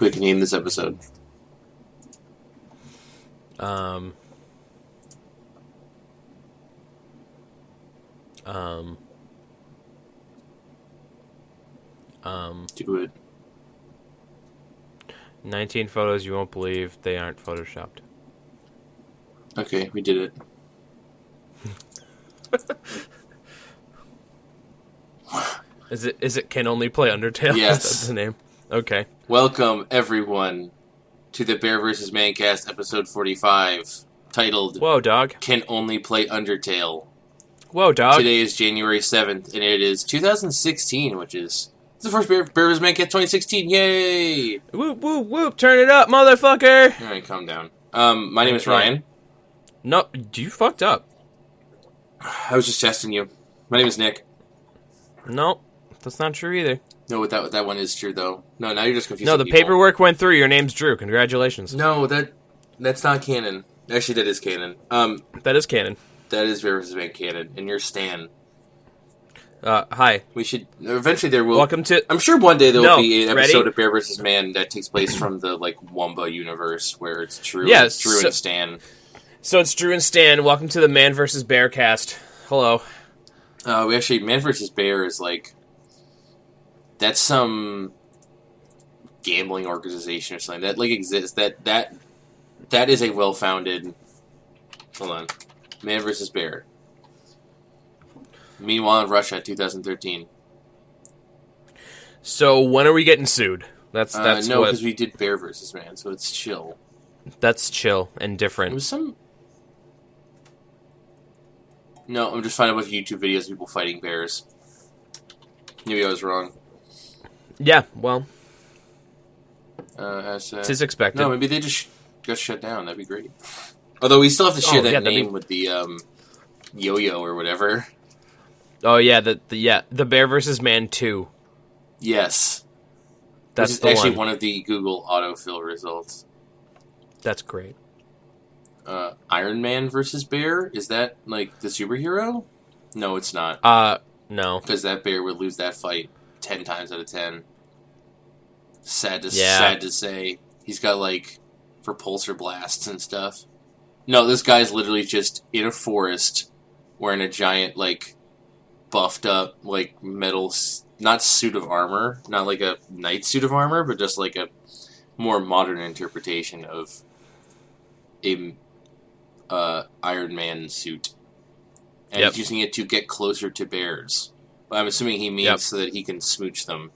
we can name this episode. Do it. 19 photos you won't believe they aren't photoshopped. Okay, we did it. Is it can only play Undertale? Yes. That's the name. Okay. Welcome, everyone, to the Bear vs. Mancast, episode 45, titled Whoa, dog. Can Only Play Undertale. Whoa, dog. Today is January 7th, and it is 2016, which is the first Bear vs. Mancast 2016. Yay! Whoop, whoop, whoop. Turn it up, motherfucker. Alright, calm down. My name is Ryan. No, you fucked up. I was just testing you. My name is Nick. No, that's not true either. No, that one is true, though. No, now you're just confusing No, the people. paperwork went through. Your name's Drew. Congratulations. No, that's not canon. Actually, that is canon. That is canon. That is Bear vs. Man canon, and you're Stan. Hi. We should... Eventually there will... Welcome to... I'm sure one day there will No, be an ready? episode of Bear vs. Man that takes place from the, Wumba universe, where it's Drew, Yes, Drew and Stan. So it's Drew and Stan. Welcome to the Man vs. Bear cast. Hello. We actually... Man vs. Bear is, that's some gambling organization or something that exists. That is a well-founded. Hold on, Man vs. Bear. Meanwhile, in Russia, 2013. So when are we getting sued? That's no, what... because we did Bear vs. Man, so it's chill. That's chill and It different. was some. No, I'm just finding a bunch of YouTube videos of people fighting bears. Maybe I was wrong. Yeah, well, As, tis expected. No, maybe they just got shut down. That'd be great. Although we still have to share that name with the Yo-Yo or whatever. Oh yeah, the Bear vs. Man 2. Yes, That's which is the actually one. one of the Google autofill results. That's great. Iron Man versus Bear, is that the superhero? No, it's not. No. Because that bear would lose that fight 10 times out of 10. Sad to say. He's got repulsor blasts and stuff. No, this guy's literally just in a forest wearing a giant buffed up metal, not suit of armor, not like a knight suit of armor, but just a more modern interpretation of a Iron Man suit. And he's using it to get closer to bears. I'm assuming he means so that he can smooch them.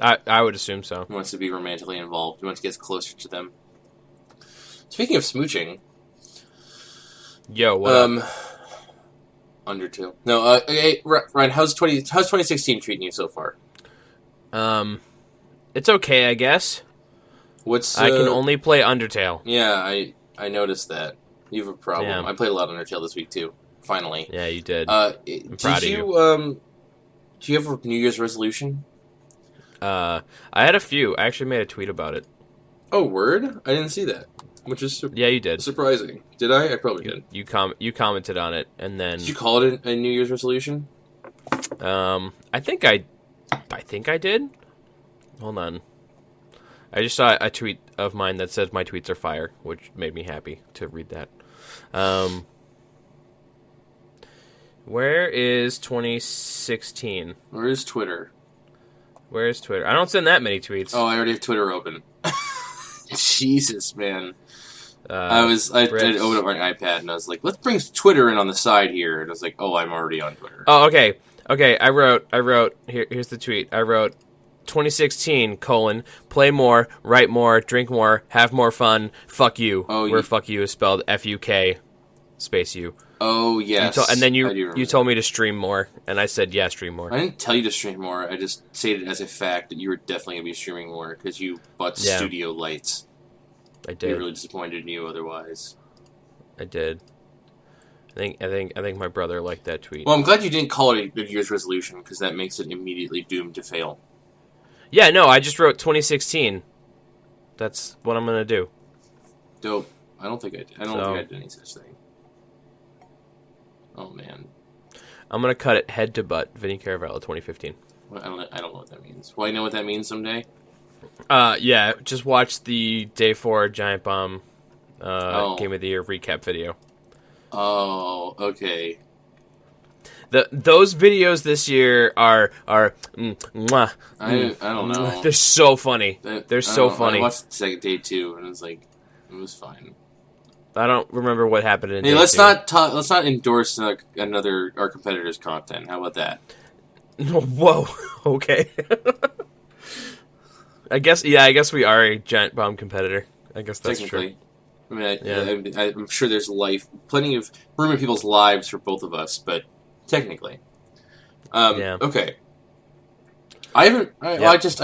I would assume so. He wants to be romantically involved. He wants to get closer to them. Speaking of smooching... Yo, what up? Undertale. No, hey, Ryan, how's 2016 treating you so far? It's okay, I guess. I can only play Undertale. Yeah, I noticed that. You have a problem. Yeah. I played a lot of Undertale this week, too. Finally. Yeah, you did. I'm proud of you. Do you have a New Year's resolution? I had a few. I actually made a tweet about it. Oh, word? I didn't see that. Which is Yeah, you did. surprising. Did I? I probably did. You commented on it, and then Did you call it a New Year's resolution? I think I did. Hold on. I just saw a tweet of mine that says my tweets are fire, which made me happy to read that. Where is 2016? Where is Twitter? Where is Twitter? I don't send that many tweets. Oh, I already have Twitter open. Jesus, man. I did open up my iPad and I was like, let's bring Twitter in on the side here. And I was like, oh, I'm already on Twitter. Oh, okay. I wrote, here's the tweet. I wrote, 2016, play more, write more, drink more, have more fun, fuck you. Where fuck you is spelled F-U-K, space U. Oh, yes. And then you told me to stream more, and I said, yeah, stream more. I didn't tell you to stream more. I just stated as a fact that you were definitely going to be streaming more because you bought studio lights. I did. I'd be really disappointed in you otherwise. I did. I think my brother liked that tweet. Well, I'm glad you didn't call it a New Year's resolution because that makes it immediately doomed to fail. Yeah, no, I just wrote 2016. That's what I'm going to do. Dope. I don't think I did. I don't think I did any such thing. Oh, man. I'm going to cut it head to butt. Vinny Caravello, 2015. Well, I don't know what that means. Will I know what that means someday? Yeah, just watch the Day 4 Giant Bomb Game of the Year recap video. Oh, okay. Those videos this year are mwah, I don't know. They're so funny. They're so funny. I watched the second Day 2 and it was like, it was fine. I don't remember what happened in. Hey, Day let's 2. let's not endorse another our competitor's content. How about that? Whoa. Okay. I guess we are a Giant Bomb competitor. I guess that's true. I mean, I'm sure there's plenty of room in people's lives for both of us, but technically, okay. I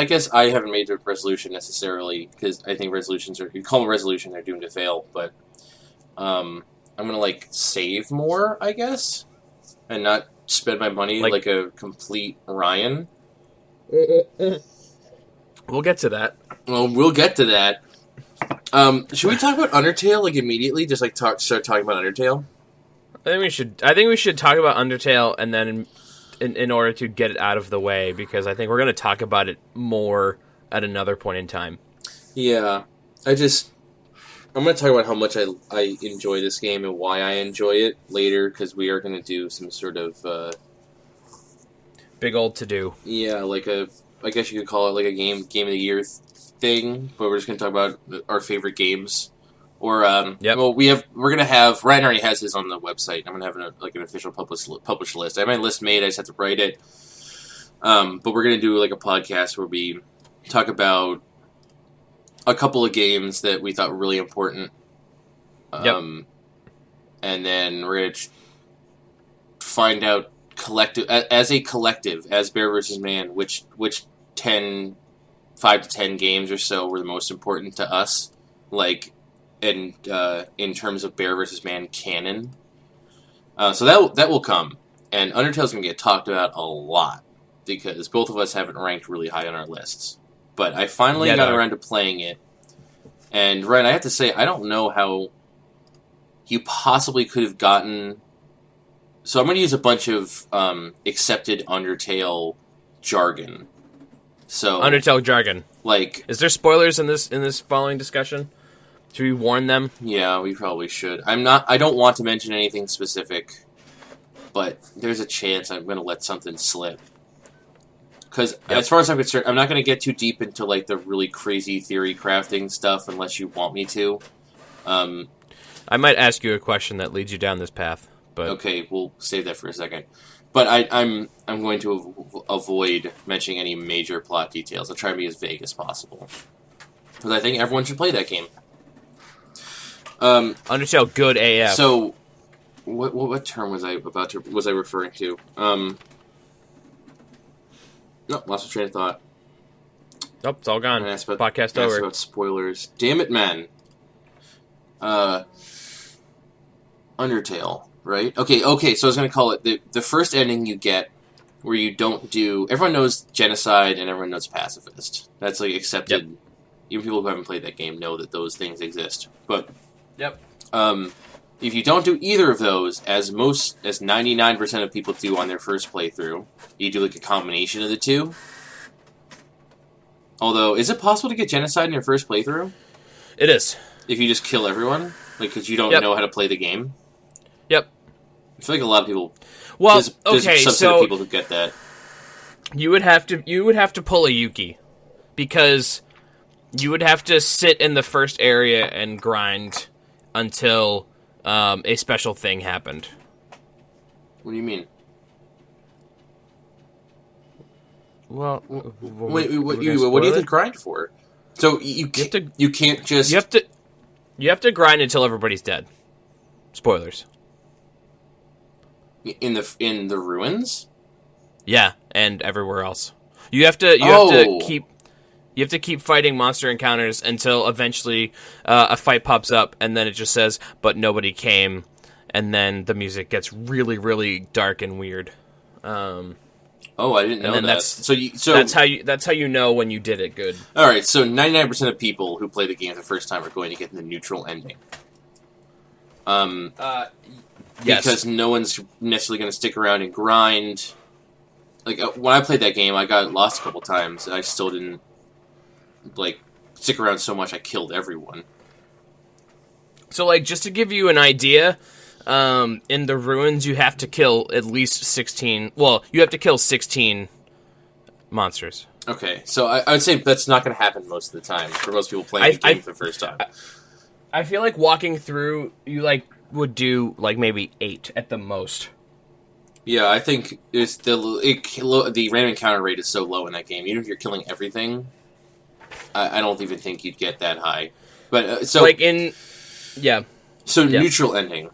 guess I haven't made a resolution necessarily because I think resolutions you call them a resolution, they're doomed to fail. But I'm gonna save more, I guess, and not spend my money like a complete Ryan. We'll get to that. Well, we'll get to that. Should we talk about Undertale immediately? Just start talking about Undertale. I think we should talk about Undertale, and then in order to get it out of the way, because I think we're going to talk about it more at another point in time. Yeah, I'm going to talk about how much I enjoy this game and why I enjoy it later, because we are going to do some sort of big old to do. Yeah, I guess you could call it like a game of the year thing, but we're just going to talk about our favorite games. Or well, we're gonna have Ryan already has his on the website. I'm gonna have an official published list. I have my list made. I just have to write it. But we're gonna do a podcast where we talk about a couple of games that we thought were really important. And then we're gonna find out as a collective, as Bear vs. Man, which 5 to 10 games or so were the most important to us, and in terms of Bear vs. Man canon. So that will come. And Undertale's going to get talked about a lot, because both of us haven't ranked really high on our lists. But I finally got around to playing it. And, Ryan, I have to say, I don't know how you possibly could have gotten... So I'm going to use a bunch of accepted Undertale jargon. So Undertale jargon. Is there spoilers in this following discussion? Should we warn them? Yeah, we probably should. I don't want to mention anything specific, but there's a chance I'm going to let something slip. Because as far as I'm concerned, I'm not going to get too deep into the really crazy theory crafting stuff unless you want me to. I might ask you a question that leads you down this path, but okay, we'll save that for a second. But I'm going to avoid mentioning any major plot details. I'll try to be as vague as possible, because I think everyone should play that game. Undertale good AF. So, what term was I referring to? No, lost my train of thought. Nope, it's all gone. Podcast over. About spoilers. Damn it, man. Undertale, right? Okay. So I was going to call it the first ending you get, where you don't do. Everyone knows genocide and everyone knows pacifist. That's accepted. Yep. Even people who haven't played that game know that those things exist. But if you don't do either of those, as 99% of people do on their first playthrough, you do a combination of the two. Although, is it possible to get genocide in your first playthrough? It is. If you just kill everyone, because you don't know how to play the game. Yep. I feel like a lot of people. Well, there's a subset of people who get that. You would have to pull a Yuki, because you would have to sit in the first area and grind until a special thing happened. What do you mean? Well, what do you have to grind for? So you can't just you have to grind until everybody's dead. Spoilers. In the ruins? Yeah, and everywhere else. You have to keep fighting monster encounters until eventually a fight pops up, and then it just says, "But nobody came," and then the music gets really, really dark and weird. I didn't know that. That's how you know when you did it good. All right, so 99% of people who play the game for the first time are going to get the neutral ending. Yes. Because no one's necessarily going to stick around and grind. When I played that game, I got lost a couple times, and I still didn't like stick around so much I killed everyone. So, like, just to give you an idea, in the ruins you have to kill at least 16. Well, you have to kill 16 monsters. Okay, so I would say that's not going to happen most of the time for most people playing the game for the first time. I feel like walking through, you like would do like maybe 8 at the most. Yeah, I think it's the random encounter rate is so low in that game. Even if you're killing everything, I don't even think you'd get that high. But so like yeah. So neutral ending.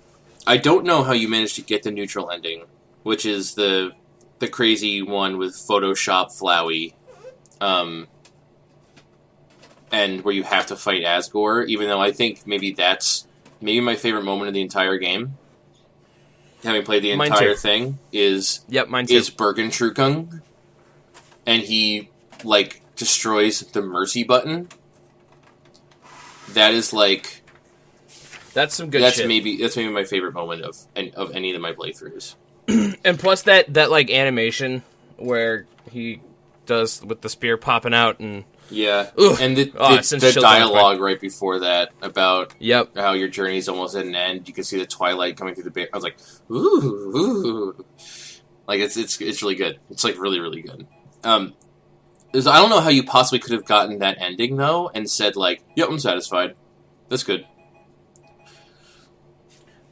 I don't know how you managed to get the neutral ending, which is the crazy one with Photoshop Flowey. And where you have to fight Asgore, even though I think maybe that's my favorite moment of the entire game. Having played the entire thing is mine too. Bergentrukung, and he like destroys the mercy button. That is like that's some good shit. That's maybe my favorite moment of any of my playthroughs. And plus that like animation where he does with the spear popping out and and the dialogue right before that about how your journey's almost at an end. You can see the twilight coming through the bear. I was like, ooh. Like it's really good. It's like really, really good. I don't know how you possibly could have gotten that ending though and said like, yep, I'm satisfied. That's good.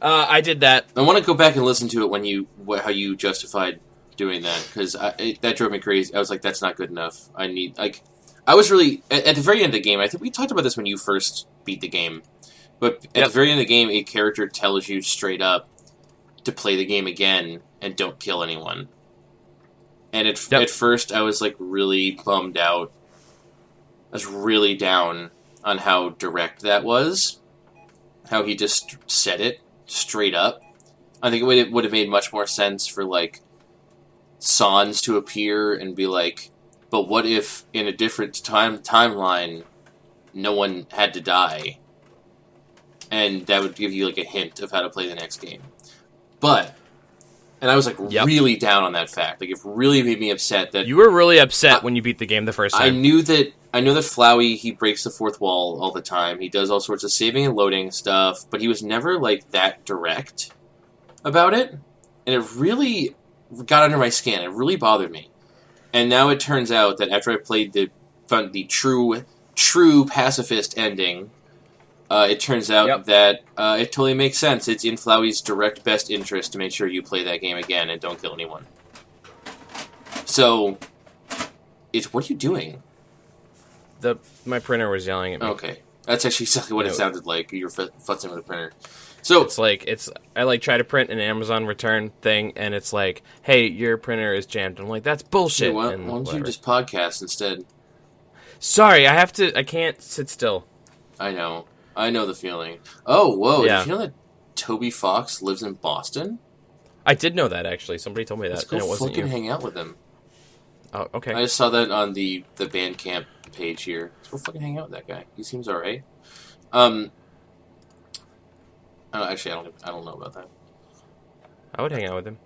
I did that. I want to go back and listen to it how you justified doing that, because that drove me crazy. I was like, that's not good enough. I was really at the very end of the game. I think we talked about this when you first beat the game, but at the very end of the game, a character tells you straight up to play the game again and don't kill anyone. And at first, I was like really bummed out. I was really down on how direct that was, how he just said it straight up. I think it would have made much more sense for like Sans to appear and be like, but what if in a different timeline no one had to die? And that would give you like a hint of how to play the next game. And I was like really down on that fact. Like it really made me upset that you were really upset when you beat the game the first time. I know that Flowey, he breaks the fourth wall all the time. He does all sorts of saving and loading stuff, but he was never like that direct about it. And it really got under my skin. It really bothered me. And now it turns out that after I played the true pacifist ending, it turns out that it totally makes sense. It's in Flowey's direct best interest to make sure you play that game again and don't kill anyone. So, what are you doing? My printer was yelling at me. Okay, that's actually exactly what it sounded like. You were futzing with the printer. So I try to print an Amazon return thing, and it's like, hey, your printer is jammed. I'm like, that's bullshit. Hey, why don't you just podcast instead? Sorry, I can't sit still. I know the feeling. Oh, whoa! Yeah. Did you know that Toby Fox lives in Boston? I did know that actually. Somebody told me that. Let's go and it wasn't fucking you. hang out with him. Oh, okay. I just saw that on the Bandcamp page here. Let's go fucking hang out with that guy. He seems alright. Actually, I don't know about that. I would hang out with him.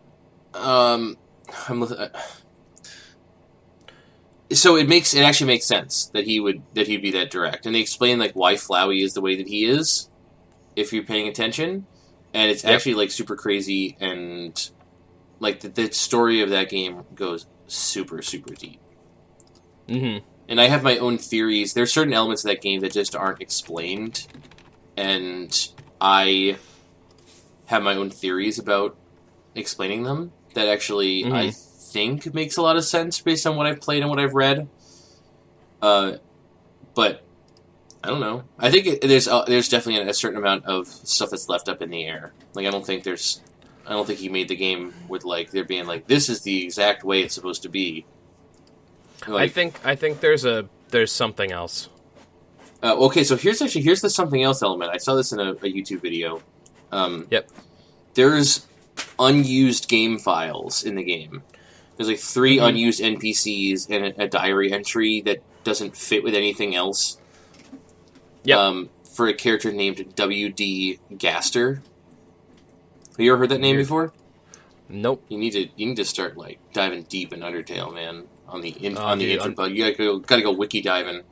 So it actually makes sense that he'd be that direct, and they explain like why Flowey is the way that he is, if you're paying attention, and it's actually like super crazy, and like the story of that game goes super super deep. Mm-hmm. And I have my own theories. There's certain elements of that game that just aren't explained, and I have my own theories about explaining them that actually I think makes a lot of sense based on what I've played and what I've read. But I don't know. I think there's definitely a certain amount of stuff that's left up in the air. Like I don't think he made the game with like there being like this is the exact way it's supposed to be. Like, I think there's something else. Okay, so here's the something else element. I saw this in a YouTube video. There's unused game files in the game. There's like 3 unused NPCs and a diary entry that doesn't fit with anything else. For a character named W.D. Gaster. Have you ever heard that name before? Nope. You need to start like diving deep in Undertale, man. On the intro, you gotta go wiki diving.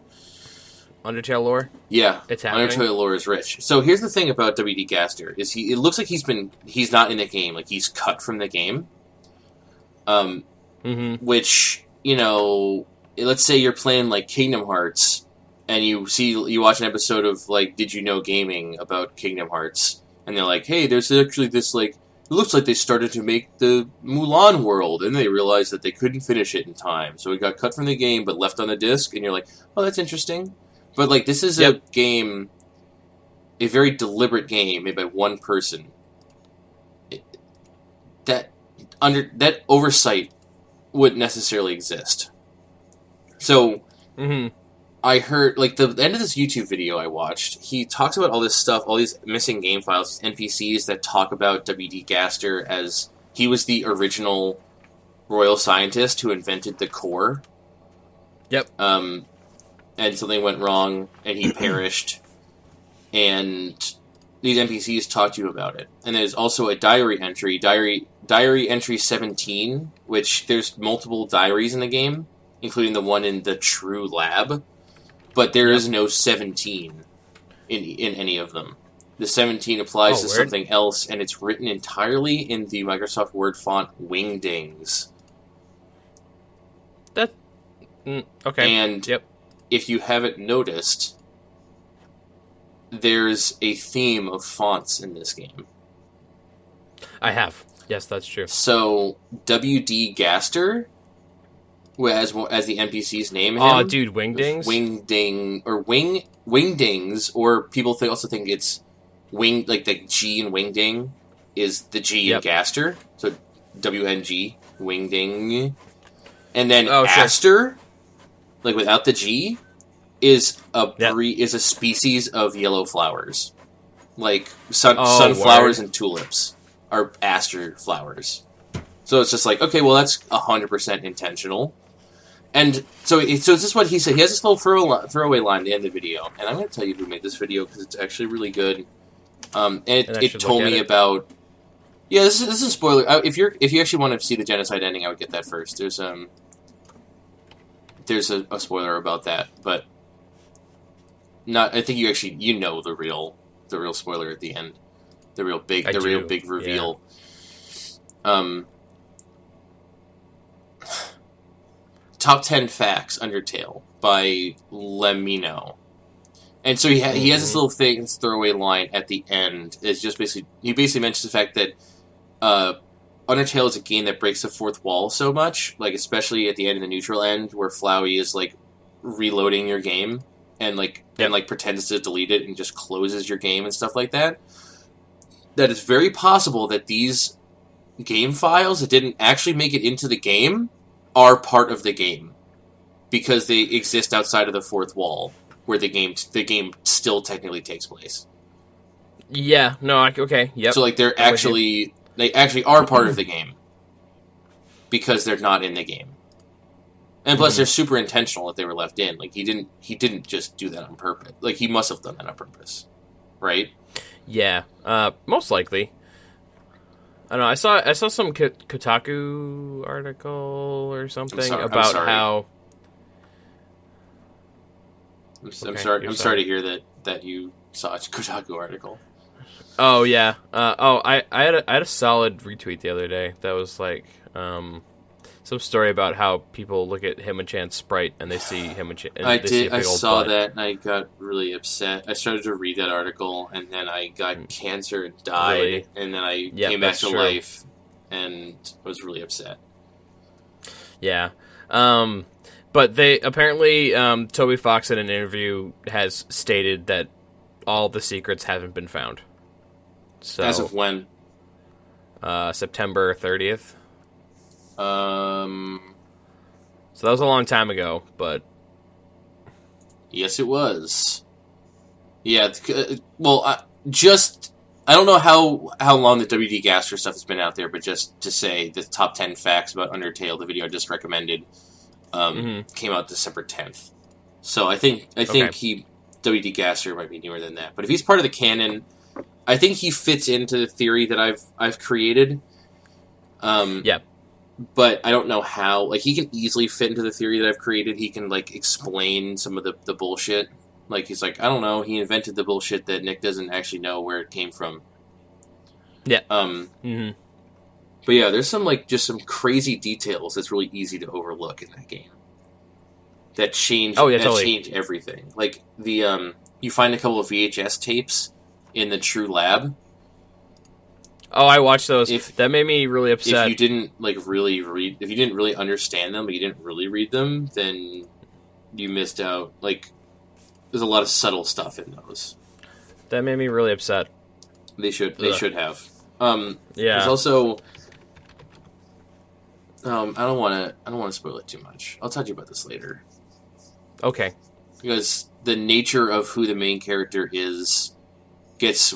Undertale lore? Yeah, It's happening? Undertale lore is rich. So here's the thing about W.D. Gaster, is it looks like he's not in the game, like he's cut from the game. Which, let's say you're playing, like, Kingdom Hearts, and you watch an episode of, like, Did You Know Gaming about Kingdom Hearts, and they're like, hey, there's actually this, like, it looks like they started to make the Mulan world, and they realized that they couldn't finish it in time, so it got cut from the game, but left on the disc, and you're like, oh, that's interesting. But, like, this is a game, a very deliberate game made by one person. That oversight wouldn't necessarily exist. So, I heard, like, the end of this YouTube video I watched, he talks about all this stuff, all these missing game files, NPCs that talk about W.D. Gaster as he was the original royal scientist who invented the core. Yep. And something went wrong, and he perished, and these NPCs talk to you about it. And there's also a diary entry 17, which there's multiple diaries in the game, including the one in the True Lab, but there is no 17 in any of them. The 17 applies to something else, and it's written entirely in the Microsoft Word font Wingdings. Okay. And if you haven't noticed, there's a theme of fonts in this game. I have. Yes, that's true. So, W.D. Gaster, as the NPC's name, oh, dude, Wingdings? Wingdings, or people also think it's Wing, like the G in Wingding is the G in Gaster, so WNG, Wingding. And then Aster, like without the G, is a species of yellow flowers. Like sunflowers and tulips are aster flowers. So it's just like, okay, well that's 100% intentional. And so it's just what he said. He has this little throwaway line at the end of the video, and I'm going to tell you who made this video because it's actually really good. And it told me about. Yeah, this is a spoiler. If you actually want to see the genocide ending, I would get that first. There's a spoiler about that, but not. I think you know the real spoiler at the end, the real big reveal. Yeah. Top 10 Facts Undertale by Lemino. And so he has this little thing, this throwaway line at the end. It's just he basically mentions the fact that Undertale is a game that breaks the fourth wall so much, like especially at the end of the neutral end, where Flowey is like reloading your game and pretends to delete it and just closes your game and stuff like that. That it's very possible that these game files that didn't actually make it into the game are part of the game because they exist outside of the fourth wall where the game still technically takes place. Yeah, no, okay, yep. So like they actually are part of the game because they're not in the game. And plus they're super intentional that they were left in. Like he didn't just do that on purpose. Like he must have done that on purpose. Right? Yeah, most likely. I don't know. I saw some Kotaku article or something about how. I'm sorry to hear that you saw a Kotaku article. Oh yeah. I had a solid retweet the other day that was like some story about how people look at Himachan's sprite and they see Himachan. I saw that and I got really upset. I started to read that article and then I got cancer and died, really? And then I came back to life and was really upset. Yeah. But they apparently Toby Fox in an interview has stated that all the secrets haven't been found. So as of when? September 30th. So that was a long time ago, but yes, it was. Yeah, well, I don't know how long the W.D. Gaster stuff has been out there, but just to say the top 10 facts about Undertale, the video I just recommended, came out December 10th. So I think W.D. Gaster might be newer than that. But if he's part of the canon, I think he fits into the theory that I've created. Yep. But I don't know how. Like, he can easily fit into the theory that I've created. He can, like, explain some of the bullshit. Like, he's like, I don't know, he invented the bullshit that Nick doesn't actually know where it came from. Yeah. Mm-hmm. But yeah, there's some, like, just some crazy details that's really easy to overlook in that game. That change, totally. change everything. Like, you find a couple of VHS tapes in the True Lab. Oh, I watched those. That made me really upset. If you didn't, like, really read... If you didn't really understand them, but you didn't really read them, then you missed out. Like, there's a lot of subtle stuff in those. That made me really upset. They should have. Yeah. There's also... I don't want to spoil it too much. I'll talk to you about this later. Okay. Because the nature of who the main character is gets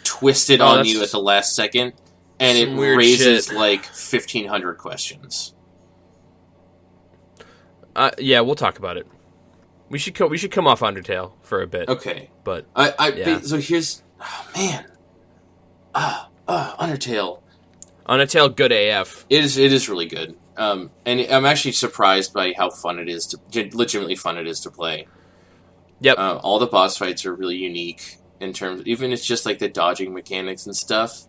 twisted on you at the last second, and it raises like 1,500 questions. Yeah, we'll talk about it. We should come off Undertale for a bit. Okay, but so here's Undertale. Undertale, good AF. It is really good. And I'm actually surprised by how fun it is legitimately fun it is to play. Yep. All the boss fights are really unique in terms, even it's just like the dodging mechanics and stuff.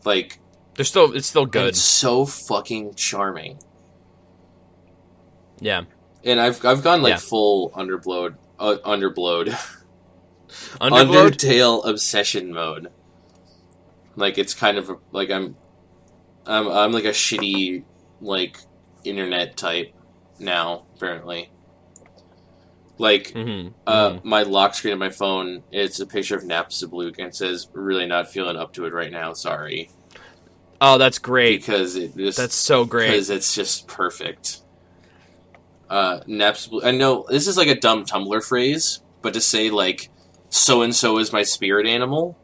Like, it's still good. It's so fucking charming. Yeah. And I've gone like full Undertale obsession mode. Like, it's kind of like I'm like a shitty, like, internet type now, apparently. Like, my lock screen on my phone, it's a picture of Napstablook, and it says, really not feeling up to it right now, sorry. Oh, that's great. Because that's so great. Because it's just perfect. Napstablook, I know, this is like a dumb Tumblr phrase, but to say, like, so-and-so is my spirit animal,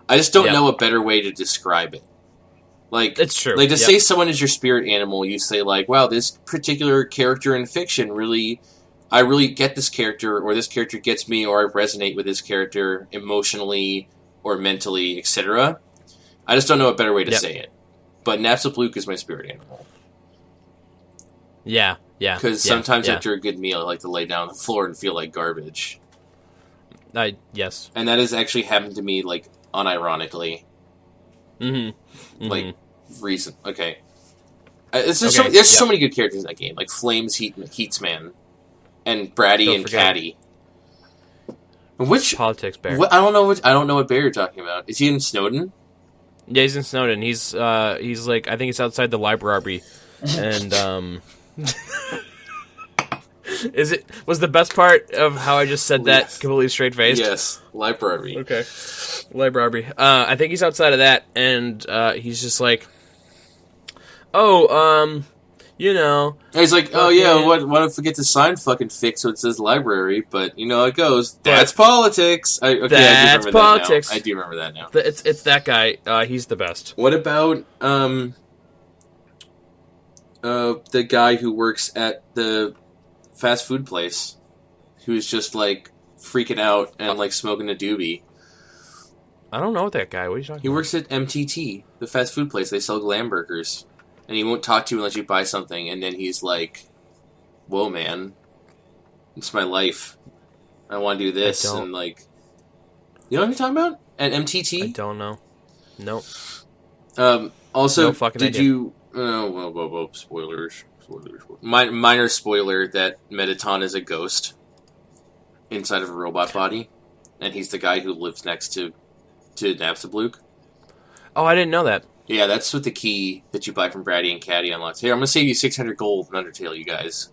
I just don't know a better way to describe it. Like, it's true. Like, to say someone is your spirit animal, you say, like, wow, this particular character in fiction I really get this character, or this character gets me, or I resonate with this character emotionally or mentally, etc. I just don't know a better way to say it. But Napstablook is my spirit animal. Yeah. Because sometimes after a good meal, I like to lay down on the floor and feel like garbage. Yes. And that has actually happened to me, like, unironically. Like, recent. Okay. There's so many good characters in that game. Like Flames, Heatsman, and Bratty and Catty. Which politics bear? I don't know what bear you're talking about. Is he in Snowden? Yeah, he's in Snowden. He's like, I think he's outside the library, and was the best part of how I just said that completely straight faced? Yes, library. Okay, library. I think he's outside of that, and he's just like, you know. And he's like, what if we get the sign fucking fixed so it says library? But you know how it goes. That's politics. That's politics. I do remember that now. It's that guy. He's the best. What about the guy who works at the fast food place, who's just like freaking out and like smoking a doobie? I don't know that guy. What are you talking about? He works at MTT, the fast food place. They sell glam burgers. And he won't talk to you unless you buy something. And then he's like, whoa, man. It's my life. I want to do this. And like... You know what I'm talking about? At MTT? I don't know. Nope. Also, no fucking did idea. You... whoa. Spoilers. Minor spoiler that Mettaton is a ghost inside of a robot body. And he's the guy who lives next to Napstablook. Oh, I didn't know that. Yeah, that's what the key that you buy from Bratty and Catty unlocks. Here, I'm going to save you 600 gold in Undertale, you guys.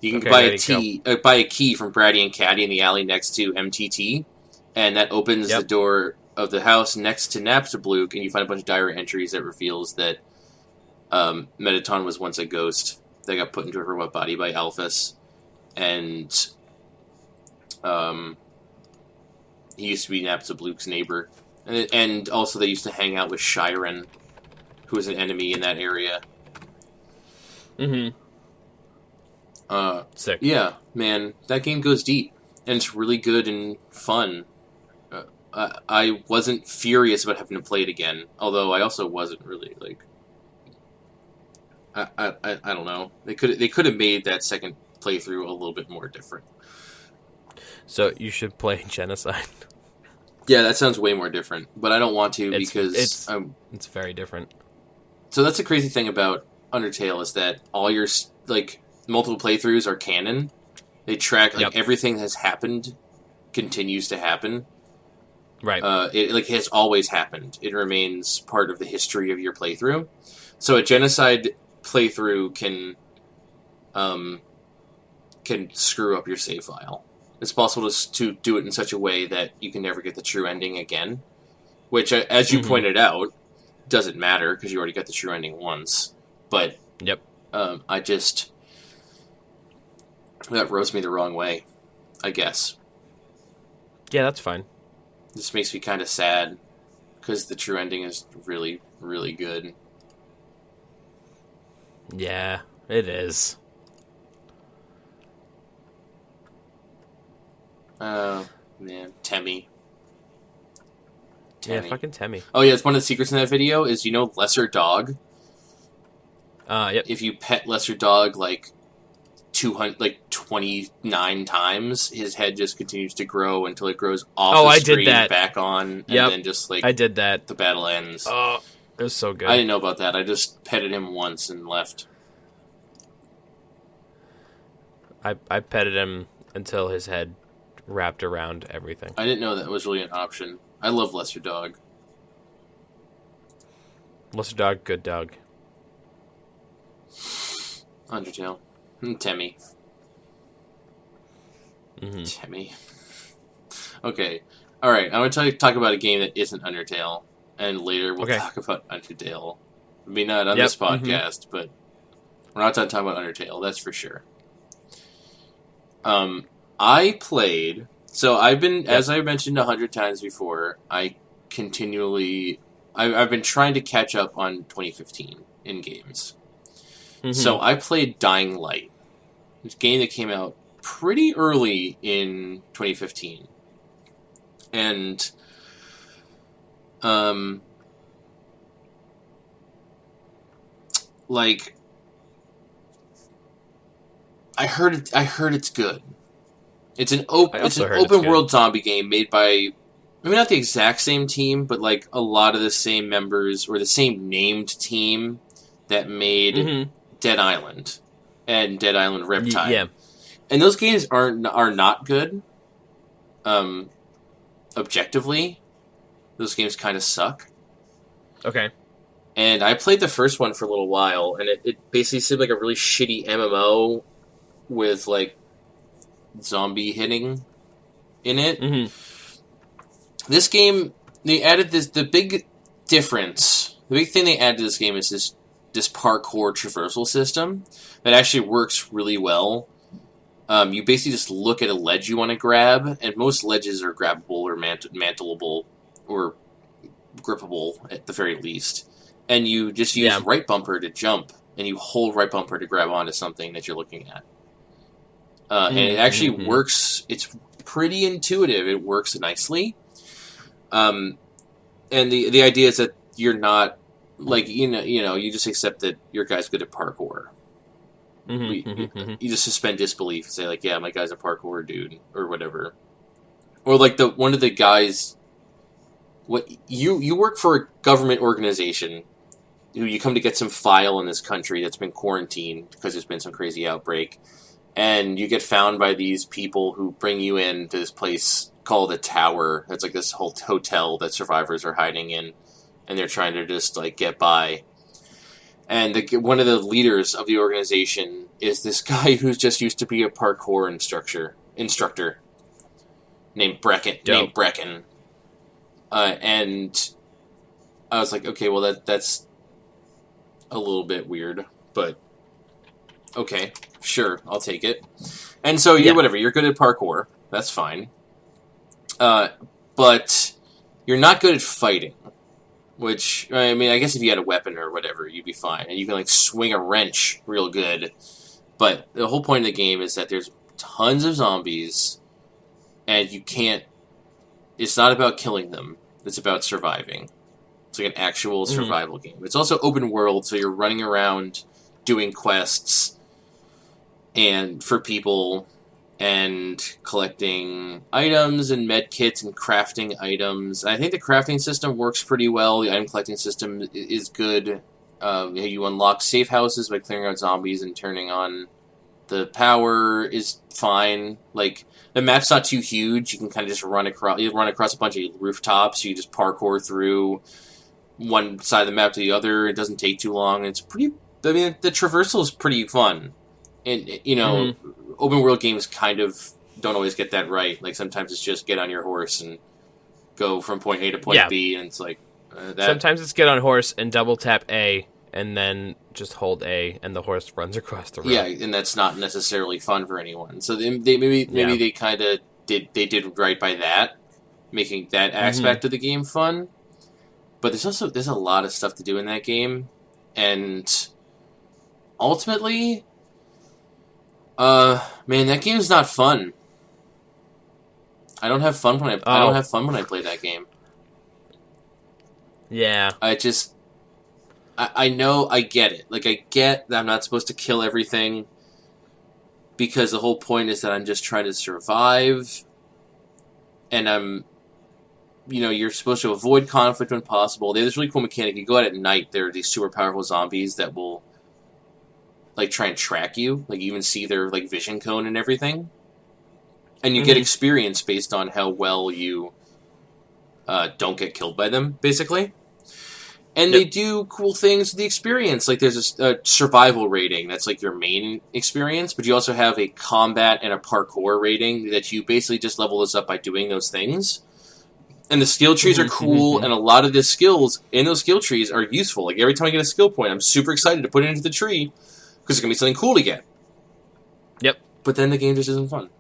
You can buy a key from Bratty and Catty in the alley next to MTT, and that opens the door of the house next to Napstablook, and you find a bunch of diary entries that reveals that Mettaton was once a ghost that got put into a robot body by Alphys, and he used to be Napstablook's neighbor. And also they used to hang out with Shiren, who was an enemy in that area. Sick. Yeah, man, that game goes deep. And it's really good and fun. I wasn't furious about having to play it again. Although I also wasn't really, like... I don't know. They could have made that second playthrough a little bit more different. So you should play Genocide. Yeah, that sounds way more different, but I don't want to because it's very different. So that's the crazy thing about Undertale is that all your multiple playthroughs are canon. They track everything has happened, continues to happen. Right. It has always happened. It remains part of the history of your playthrough. So a Genocide playthrough can screw up your save file. It's possible to do it in such a way that you can never get the true ending again, which, as you pointed out, doesn't matter because you already got the true ending once. But that rubs me the wrong way, I guess. Yeah, that's fine. This makes me kind of sad because the true ending is really, really good. Yeah, it is. Oh, man. Temmie. Yeah, fucking Temmie. Oh, yeah, it's one of the secrets in that video is, Lesser Dog? Yep. If you pet Lesser Dog, 29 times, his head just continues to grow until it grows off the screen back on, and then just, I did that. The battle ends. Oh, it was so good. I didn't know about that. I just petted him once and left. I petted him until his head wrapped around everything. I didn't know that was really an option. I love Lesser Dog. Lesser Dog, good dog. Undertale. Temmie. Mm-hmm. Temmie. Okay. Alright, I'm going to talk about a game that isn't Undertale, and later we'll talk about Undertale. Maybe not on this podcast, but we're not done talking about Undertale, that's for sure. I played... So I've been, as I mentioned 100 times before, I've been trying to catch up on 2015 in games. Mm-hmm. So I played Dying Light. It's a game that came out pretty early in 2015. And, I heard it's good. It's an open world zombie game made by, not the exact same team, but a lot of the same members or the same named team that made Dead Island and Dead Island Riptide. Yeah. And those games are not good. Objectively, those games kind of suck. Okay. And I played the first one for a little while, and it basically seemed like a really shitty MMO with zombie hitting in it. Mm-hmm. This game, they added the big difference. The big thing they added to this game is this parkour traversal system that actually works really well. You basically just look at a ledge you want to grab, and most ledges are grabbable or mantleable or grippable at the very least. And you just use right bumper to jump, and you hold right bumper to grab onto something that you're looking at. And it actually works. It's pretty intuitive. It works nicely. And the idea is that you're not you just accept that your guy's good at parkour. You just suspend disbelief and say yeah, my guy's a parkour dude or whatever. Or one of the guys. What you work for a government organization. Who you come to get some file in this country that's been quarantined because there's been some crazy outbreak. And you get found by these people who bring you in to this place called a tower. It's this whole hotel that survivors are hiding in. And they're trying to just, get by. And one of the leaders of the organization is this guy who's just used to be a parkour instructor named Brecken. And I was like, okay, well, that's a little bit weird, but okay, sure, I'll take it. And so, whatever, you're good at parkour, that's fine. But you're not good at fighting, which, I guess if you had a weapon or whatever, you'd be fine. And you can, swing a wrench real good. But the whole point of the game is that there's tons of zombies, and you can't... It's not about killing them, it's about surviving. It's an actual survival game. It's also open world, so you're running around doing quests and for people, and collecting items and med kits and crafting items. I think the crafting system works pretty well. The item collecting system is good. You unlock safe houses by clearing out zombies and turning on the power is fine. Like, the map's not too huge. You can kind of just run across. You run across a bunch of rooftops. You just parkour through one side of the map to the other. It doesn't take too long. It's pretty. I mean, the traversal is pretty fun. And open world games kind of don't always get that right. Like, sometimes it's just get on your horse and go from point A to point B, and it's like sometimes it's get on horse and double tap A, and then just hold A, and the horse runs across the road. Yeah, and that's not necessarily fun for anyone. So they they kind of did right by that, making that aspect of the game fun. But there's a lot of stuff to do in that game, and ultimately, man, that game's not fun. I don't have fun when I don't have fun when I play that game. Yeah. I know, I get it. Like, I get that I'm not supposed to kill everything, because the whole point is that I'm just trying to survive, and you're supposed to avoid conflict when possible. They have this really cool mechanic. You go out at night, there are these super powerful zombies that will, like, try and track you. Like, you even see their, like, vision cone and everything. And you get experience based on how well you don't get killed by them, basically. And they do cool things with the experience. Like, there's a survival rating that's, like, your main experience, but you also have a combat and a parkour rating that you basically just level this up by doing those things. And the skill trees are cool, and a lot of the skills in those skill trees are useful. Like, every time I get a skill point, I'm super excited to put it into the tree, because it's going to be something cool to get. Yep. But then the game just isn't fun.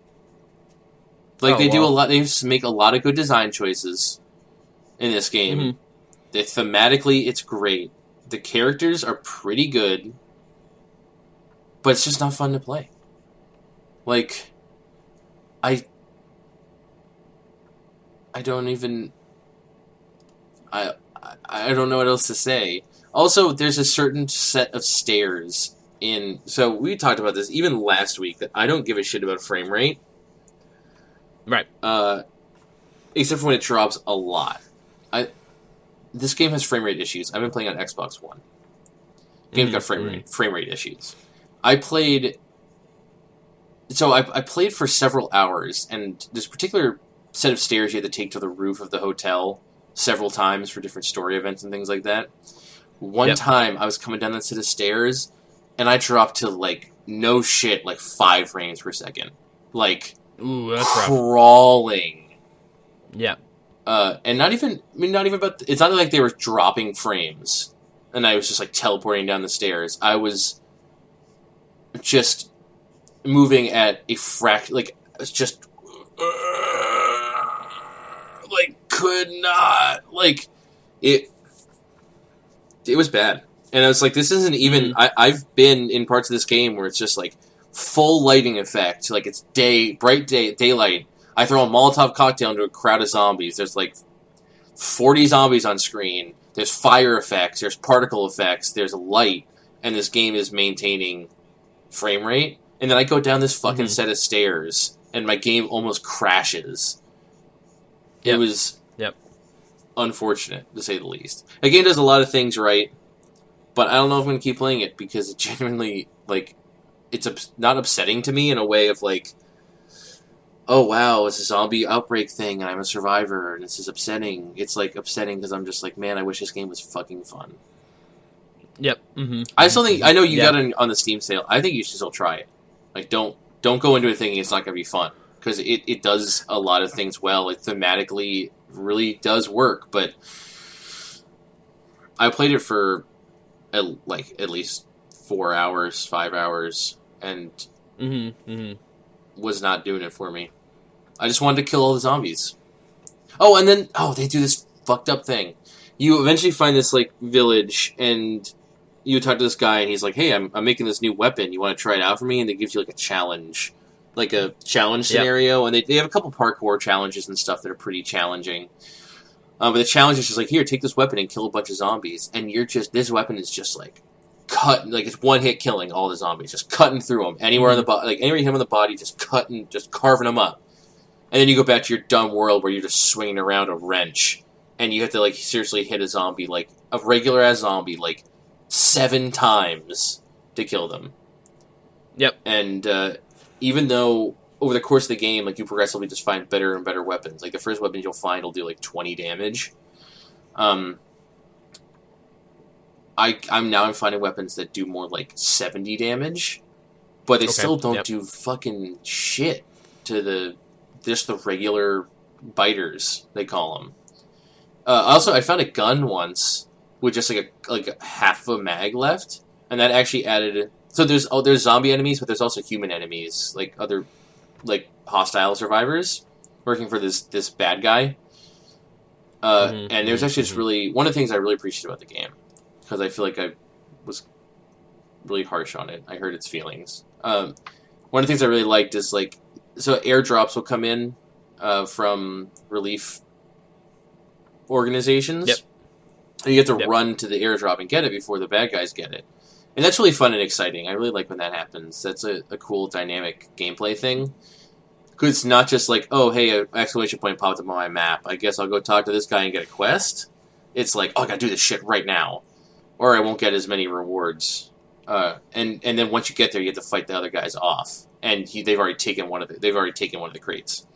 Like, they make a lot of good design choices in this game. Thematically, it's great. The characters are pretty good, but it's just not fun to play. Like, I don't even... I don't know what else to say. Also, there's a certain set of stairs in... So, we talked about this even last week, that I don't give a shit about frame rate. Right. Except for when it drops a lot. This game has frame rate issues. I've been playing on Xbox One. Game's got frame rate issues. I played for several hours, and this particular set of stairs you had to take to the roof of the hotel several times for different story events and things like that. One time, I was coming down that set of stairs, and I dropped to, like, no shit, like 5 frames per second. Like, ooh, that's crawling. Rough. Yeah. And not even about... It's not like they were dropping frames, and I was just, like, teleporting down the stairs. I was just moving at a fraction... Like, it's just... like, could not... Like, it was bad. And I was like, this isn't even... I've been in parts of this game where it's just, like, full lighting effect. Like, it's daylight. I throw a Molotov cocktail into a crowd of zombies. There's, like, 40 zombies on screen. There's fire effects. There's particle effects. There's light. And this game is maintaining frame rate. And then I go down this fucking set of stairs, and my game almost crashes. It was unfortunate, to say the least. The game does a lot of things right, but I don't know if I'm going to keep playing it, because it genuinely, like, it's not upsetting to me in a way of, like, oh wow, it's a zombie outbreak thing, and I'm a survivor, and this is upsetting. It's, like, upsetting because I'm just like, man, I wish this game was fucking fun. Yep. I still think... I know you got it on the Steam sale. I think you should still try it. Like, don't go into it thinking it's not going to be fun, because it does a lot of things well. It thematically really does work, but I played it for at least 4 hours, 5 hours, and was not doing it for me. I just wanted to kill all the zombies. Oh, and then they do this fucked up thing. You eventually find this, like, village, and you talk to this guy, and he's like, hey, I'm making this new weapon. You want to try it out for me? And they give you, like, a challenge. Like a challenge scenario, and they have a couple parkour challenges and stuff that are pretty challenging. But the challenge is just like, here, take this weapon and kill a bunch of zombies. And this weapon is just, like, cut, like it's one hit killing all the zombies, just cutting through them anywhere on the body, like anywhere you hit them on the body, just cutting, just carving them up. And then you go back to your dumb world where you're just swinging around a wrench, and you have to like seriously hit a zombie, like a regular ass zombie, like 7 times to kill them. Yep. And even though over the course of the game, like you progressively just find better and better weapons. Like the first weapon you'll find will do like 20 damage. I'm finding weapons that do more like 70 damage, but they still don't do fucking shit to the regular biters, they call them. Also, I found a gun once with just like a half of a mag left, and that actually added. So there's zombie enemies, but there's also human enemies, like other like hostile survivors working for this bad guy. And there's actually just really one of the things I really appreciate about the game, because I feel like I was really harsh on it. I hurt its feelings. One of the things I really liked is like, so airdrops will come in from relief organizations. Yep. And you have to run to the airdrop and get it before the bad guys get it. And that's really fun and exciting. I really like when that happens. That's a cool dynamic gameplay thing. Because it's not just like, oh, hey, an exclamation point popped up on my map. I guess I'll go talk to this guy and get a quest. It's like, oh, I gotta do this shit right now, or I won't get as many rewards. And then once you get there, you have to fight the other guys off, and they've already taken one of the crates.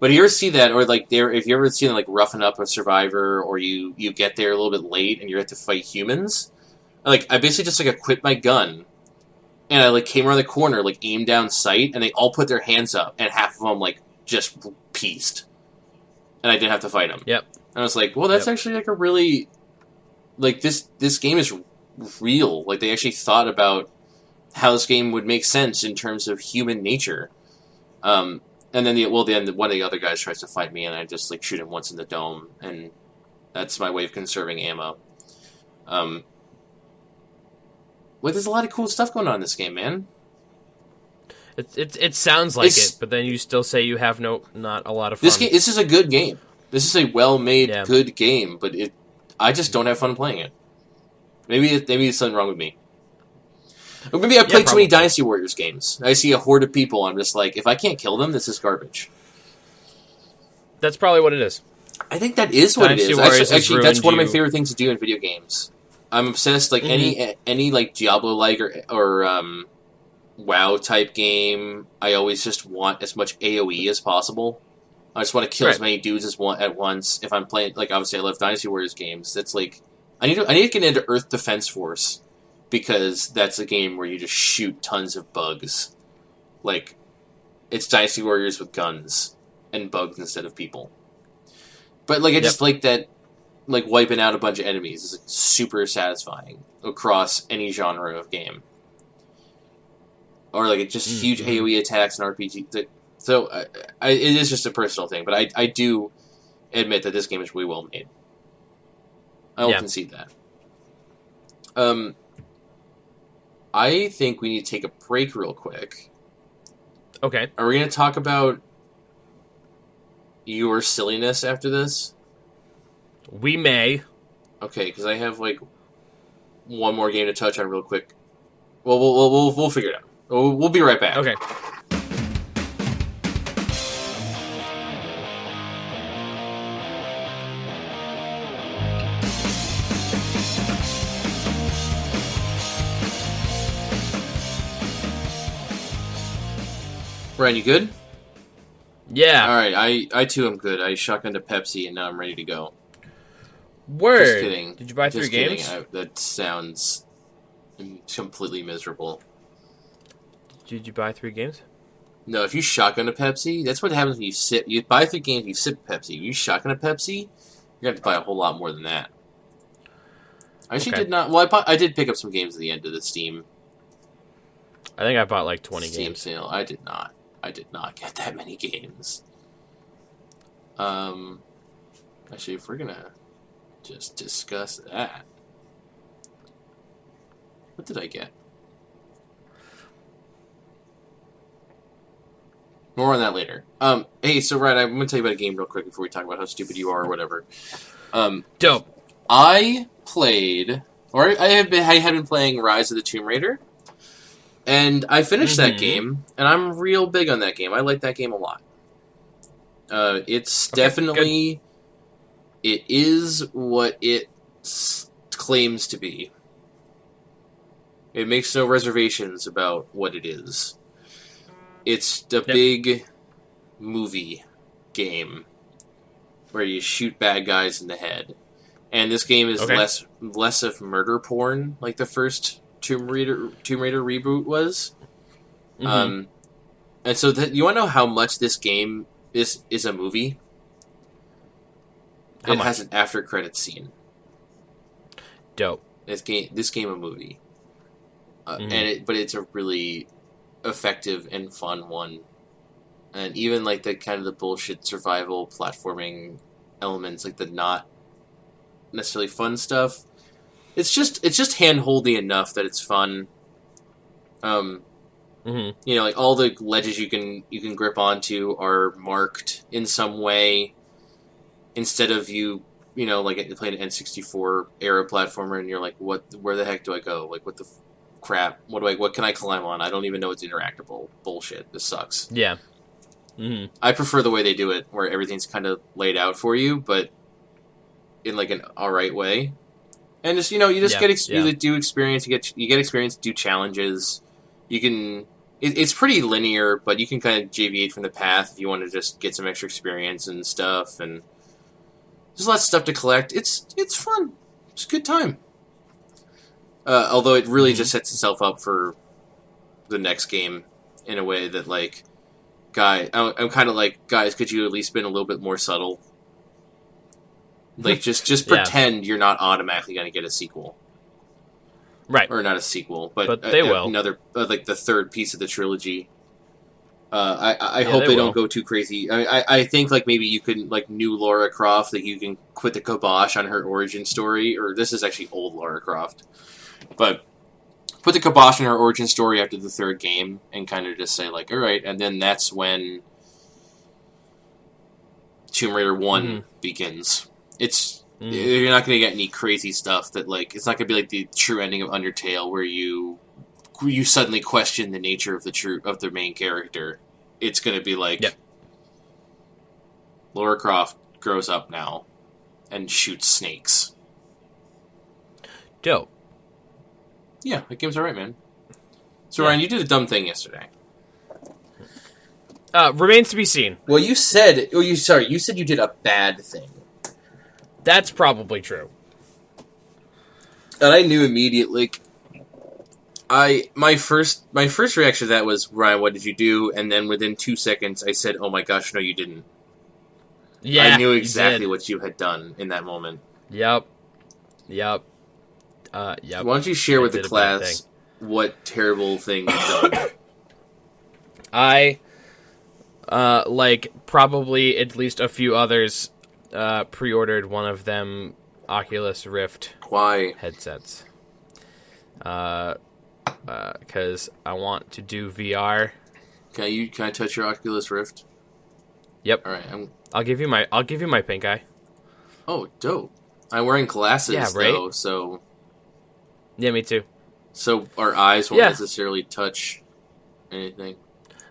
But if you ever see that, or like if you ever see them like roughing up a survivor, or you get there a little bit late and you have to fight humans, like I basically just like equipped my gun, and I like came around the corner, like aimed down sight, and they all put their hands up, and half of them like just pieced, and I didn't have to fight them. Yep. And I was like, well, that's actually like a really, like this game is real. Like they actually thought about how this game would make sense in terms of human nature. And then one of the other guys tries to fight me, and I just like shoot him once in the dome, and that's my way of conserving ammo. Well, there's a lot of cool stuff going on in this game, man. It sounds like it, but then you still say you have not a lot of fun. This is a good game. This is a well-made, good game, but I just don't have fun playing it. Maybe there's something wrong with me. Or maybe I play too many Dynasty Warriors games. I see a horde of people, I'm just like, if I can't kill them, this is garbage. That's probably what it is. I think that is what Dynasty it is. Actually, that's one of my favorite things to do in video games. I'm obsessed, like, any like, Diablo-like or WoW type game, I always just want as much AoE as possible. I just want to kill as many dudes at once. If I'm playing, like, obviously I love Dynasty Warriors games. That's like, I need to get into Earth Defense Force, because that's a game where you just shoot tons of bugs. Like, it's Dynasty Warriors with guns and bugs instead of people. But like, I just like that, like wiping out a bunch of enemies is like, super satisfying across any genre of game. Or like just huge AoE attacks and RPG. So it is just a personal thing, but I do admit that this game is really well made. I will concede that. I think we need to take a break real quick. Okay. Are we going to talk about your silliness after this? We may. Okay, because I have like one more game to touch on real quick. Well, we'll figure it out. We'll be right back. Okay. Ryan, you good? Yeah. All right, I too am good. I shotgunned a Pepsi and now I'm ready to go. Word. Just kidding. Did you buy 3 games? That sounds completely miserable. Did you buy 3 games? No, if you shotgun a Pepsi, that's what happens when you sip. You buy 3 games, you sip Pepsi. If you shotgun a Pepsi, you're going to have to buy a whole lot more than that. I actually did not... Well, I did pick up some games at the end of the Steam. I think I bought like 20 Steam games. Sale. I did not get that many games. Actually, if we're going to just discuss that... What did I get? More on that later. Hey, so Ryan, I'm going to tell you about a game real quick before we talk about how stupid you are or whatever. Dope. I played Or I had been playing Rise of the Tomb Raider, and I finished that game, and I'm real big on that game. I like that game a lot. It's definitely... Good. It is what it claims to be. It makes no reservations about what it is. It's a big movie game where you shoot bad guys in the head. And this game is less of murder porn, like the first Tomb Raider reboot was. And so you want to know how much this game is a movie? It has an after credits scene. Dope. This game a movie, but it's a really effective and fun one, and even like the kind of the bullshit survival platforming elements, like the not necessarily fun stuff. It's just hand-holdy enough that it's fun. Like all the ledges you can grip onto are marked in some way, instead of like playing an N64 era platformer and you're like, where the heck do I go? Like, what the crap? What can I climb on? I don't even know it's interactable. Bullshit. This sucks. Yeah. I prefer the way they do it, where everything's kind of laid out for you, but in like an alright way. And just you do experience. You get experience. Do challenges. You can. It's pretty linear, but you can kind of deviate from the path if you want to just get some extra experience and stuff. And there's lots of stuff to collect. It's fun. It's a good time. Although it really just sets itself up for the next game in a way that, like, I'm kind of like, guys, could you at least been a little bit more subtle? Like, just pretend you're not automatically going to get a sequel. Right. Or not a sequel, but they will. Another, like, the third piece of the trilogy. I hope they don't go too crazy. I think, like, maybe you can, like, new Lara Croft, that you can quit the kibosh on her origin story, or this is actually old Lara Croft. But put the kibosh on her origin story after the third game, and kind of just say, like, alright, and then that's when Tomb Raider 1 begins. You're not going to get any crazy stuff that, like, it's not going to be like the true ending of Undertale, where you suddenly question the nature of the main character. It's going to be like, Lara Croft grows up now and shoots snakes. Dope. Yeah, that game's alright, man. So, Ryan, you did a dumb thing yesterday. Remains to be seen. Well, you said you did a bad thing. That's probably true. And I knew immediately. My first reaction to that was, Ryan, what did you do? And then within 2 seconds, I said, oh my gosh, no, you didn't. Yeah, I knew exactly what you had done in that moment. Yep. Yep. Why don't you share with the class what terrible thing you've done? I, like probably at least a few others, pre-ordered one of them Oculus Rift headsets. Because I want to do VR. Can I touch your Oculus Rift? Yep. All right. I'll give you my pink eye. Oh, dope! I'm wearing glasses though, so. Yeah, me too. So our eyes won't necessarily touch anything.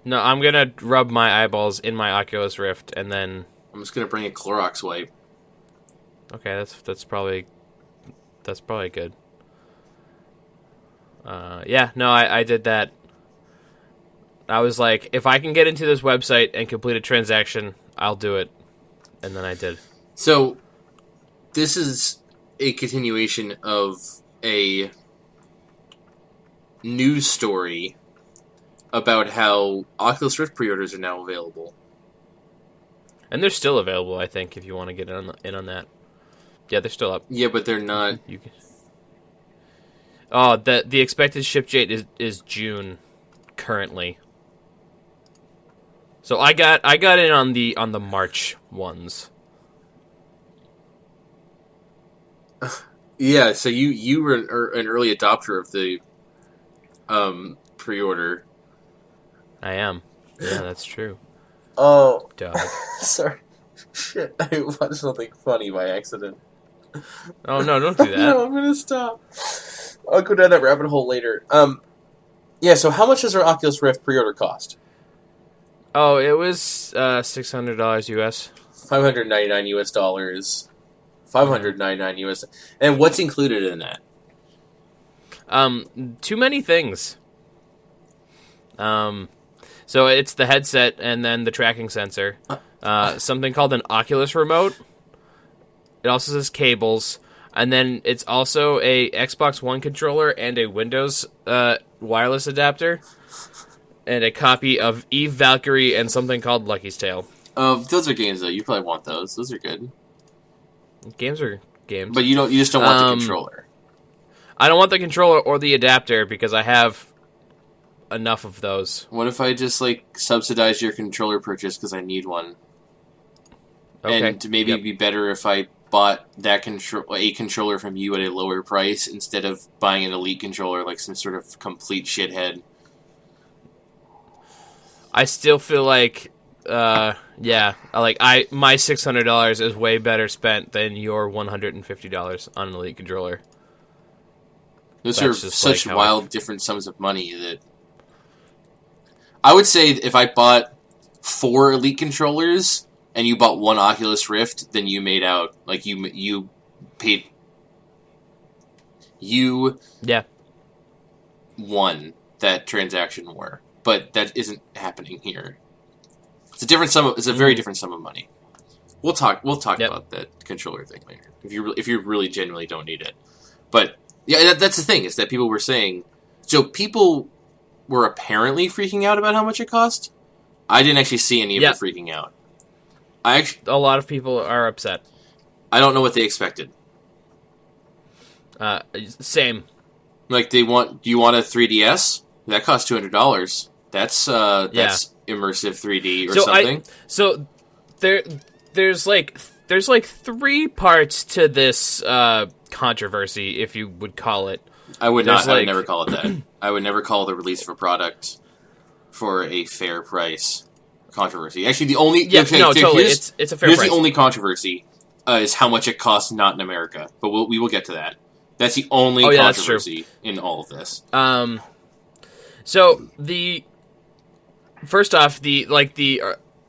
No, I'm gonna rub my eyeballs in my Oculus Rift, and then I'm just gonna bring a Clorox wipe. Okay, that's probably good. I did that. I was like, if I can get into this website and complete a transaction, I'll do it. And then I did. So, this is a continuation of a news story about how Oculus Rift pre-orders are now available. And they're still available, I think, if you want to get in on that. Yeah, they're still up. Yeah, but they're not... Oh, the expected ship date is June currently. So I got in on the March ones. Yeah, so you were an early adopter of the pre-order. I am. Yeah, that's true. Oh, dog. Sorry. Shit, I watched something funny by accident. Oh no, don't do that. No, I'm gonna stop. I'll go down that rabbit hole later. Yeah. So how much does our Oculus Rift pre-order cost? Oh, it was $600 US. $599 US dollars. $599 US. And what's included in that? Too many things. So it's the headset and then the tracking sensor. Something called an Oculus remote. It also says cables. And then it's also a Xbox One controller and a Windows wireless adapter. And a copy of Eve Valkyrie and something called Lucky's Tale. Those are games, though. You probably want those. Those are good. Games are games. But you just don't want the controller. I don't want the controller or the adapter because I have enough of those. What if I just, subsidize your controller purchase because I need one? Okay. And maybe it'd be better if I bought a controller from you at a lower price instead of buying an Elite controller like some sort of complete shithead. I still feel like, my $600 is way better spent than your $150 on an Elite controller. Those are such wild, different sums of money that I would say if I bought 4 Elite controllers and you bought 1 Oculus Rift, then you made out you paid won that transaction more. But that isn't happening here. It's a different sum. It's a very different sum of money. We'll talk about that controller thing later. If you really genuinely don't need it, but yeah, that's the thing is that people were saying. So people were apparently freaking out about how much it cost. I didn't actually see any of them freaking out. A lot of people are upset. I don't know what they expected. Same. Do you want a 3DS? That costs $200. That's immersive 3D or something. There's 3 parts to this controversy, if you would call it. I would not. I would never call it that. I would never call the release of a product for a fair price controversy. Actually, the only totally. It's a fair price. The only controversy is how much it costs not in America. But we will get to that. That's the only controversy in all of this. So first off, the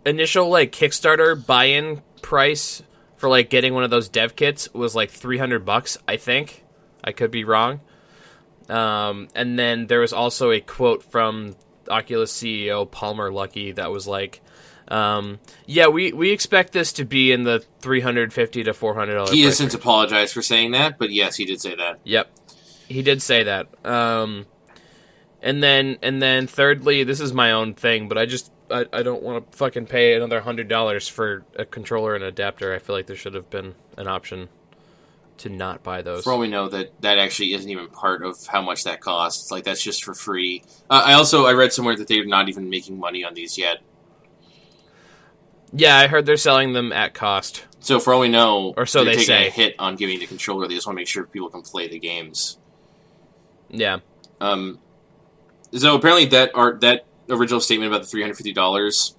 initial Kickstarter buy-in price for getting one of those dev kits was $300, I think. I could be wrong. And then there was also a quote from Oculus CEO Palmer Luckey that was we expect this to be in the $350 to $400. He has since apologized for saying that, but yes, he did say that. Yep, he did say that. And then thirdly, this is my own thing, but I don't want to fucking pay another $100 for a controller and adapter. I feel like there should have been an option to not buy those. For all we know, that actually isn't even part of how much that costs. That's just for free. I read somewhere that they're not even making money on these yet. Yeah, I heard they're selling them at cost. So for all we know, or so they're they taking say. a hit on giving the controller. They just want to make sure people can play the games. Yeah. So apparently that original statement about the $350.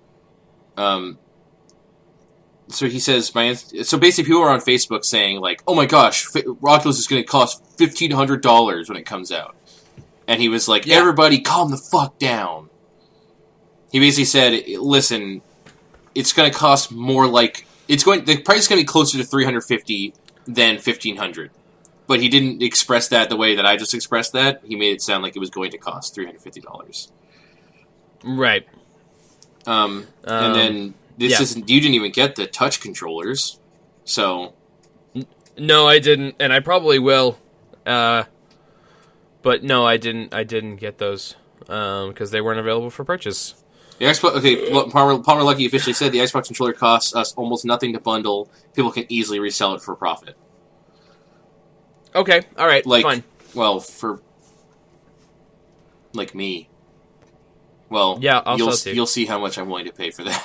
So he says so basically people are on Facebook saying oh my gosh, Oculus is going to cost $1,500 when it comes out, and he was everybody calm the fuck down. He basically said, listen, it's going to cost more the price is going to be closer to $350 than $1,500. But he didn't express that the way that I just expressed that. He made it sound like it was going to cost $350. Right. And then this isn't. You didn't even get the touch controllers, so. No, I didn't, and I probably will. But no, I didn't. I didn't get those because they weren't available for purchase. The Xbox. Okay, Palmer Luckey officially said the Xbox controller costs us almost nothing to bundle. People can easily resell it for a profit. Okay, all right, fine. Well, for me. Well, yeah, you'll see how much I'm willing to pay for that.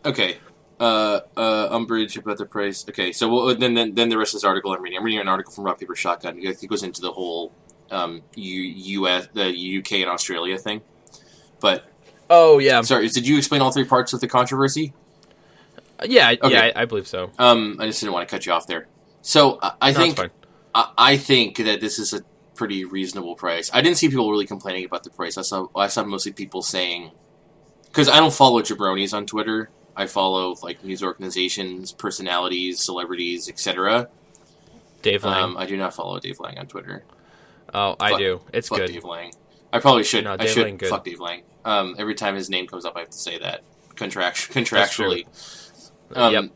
Okay. Umbrage about the price. Okay, so then the rest of this article I'm reading. I'm reading an article from Rock Paper Shotgun. It goes into the whole the UK and Australia thing. But sorry, did you explain all 3 parts of the controversy? Yeah, I believe so. I just didn't want to cut you off there. So I think I think that this is a pretty reasonable price. I didn't see people really complaining about the price. I saw mostly people saying, because I don't follow jabronis on Twitter. I follow like news organizations, personalities, celebrities, etc. Dave Lang. I do not follow Dave Lang on Twitter. Oh, I do. It's fuck good. Dave Lang. I probably should. No, I should fuck Dave Lang. Every time his name comes up, I have to say that contractually. Yep.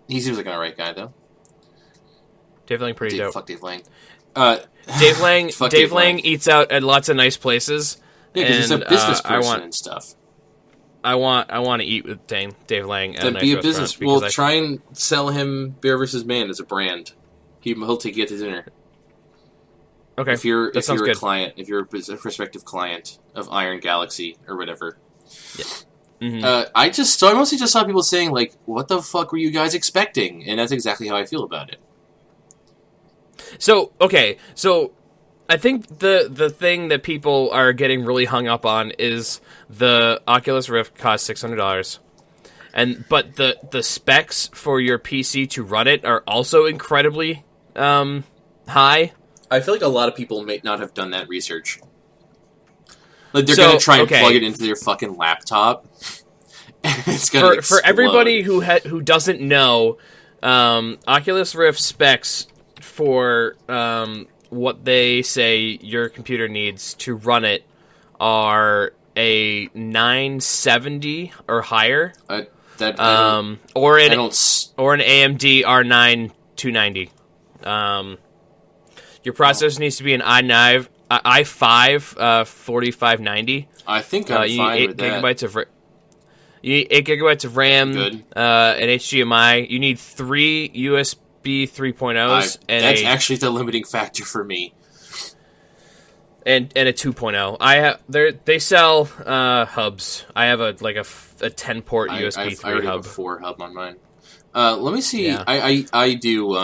He seems like an alright guy, though. Dave Lang pretty dope. Fuck Dave Lang. Dave Lang eats out at lots of nice places. Yeah, because he's a business person and stuff. I want to eat with Dave Lang. Then be a business. Well, try and sell him Bear vs. Man as a brand. He'll take you to dinner. Okay, if you're good. a client, if you're a prospective client of Iron Galaxy or whatever. Yeah. Mm-hmm. I mostly just saw people saying like, "What the fuck were you guys expecting?" And that's exactly how I feel about it. So I think the thing that people are getting really hung up on is the Oculus Rift costs $600, but the specs for your PC to run it are also incredibly high. I feel like a lot of people may not have done that research. Like they're gonna try and plug it into their fucking laptop. And it's gonna for everybody who doesn't know, Oculus Rift specs for what they say your computer needs to run it are a 970 or higher, or an AMD R9 290. Your processor needs to be an i5 4590. I think I'm fine with that. You need 8 gigabytes of RAM, an HDMI. You need 3 USB 3.0s. That's actually the limiting factor for me. And a 2.0. They sell hubs. I have a 10-port USB 3 I already hub. have a 4 hub on mine. Let me see. Yeah. I do.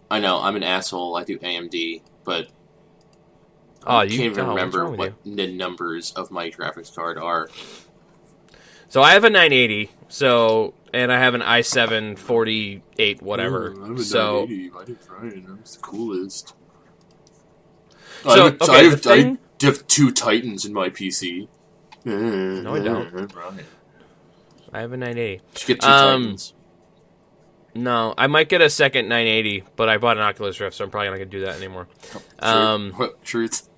I know I'm an asshole. I do AMD, but I can't even remember what the numbers of my graphics card are. So I have a 980. And I have an i7 48 whatever. I have a 980. I did Ryan. I'm the coolest. So I have 2 Titans in my PC. No, I don't. I have a 980. You should get 2 Titans. No, I might get a second 980, but I bought an Oculus Rift, so I'm probably not going to do that anymore. Truth.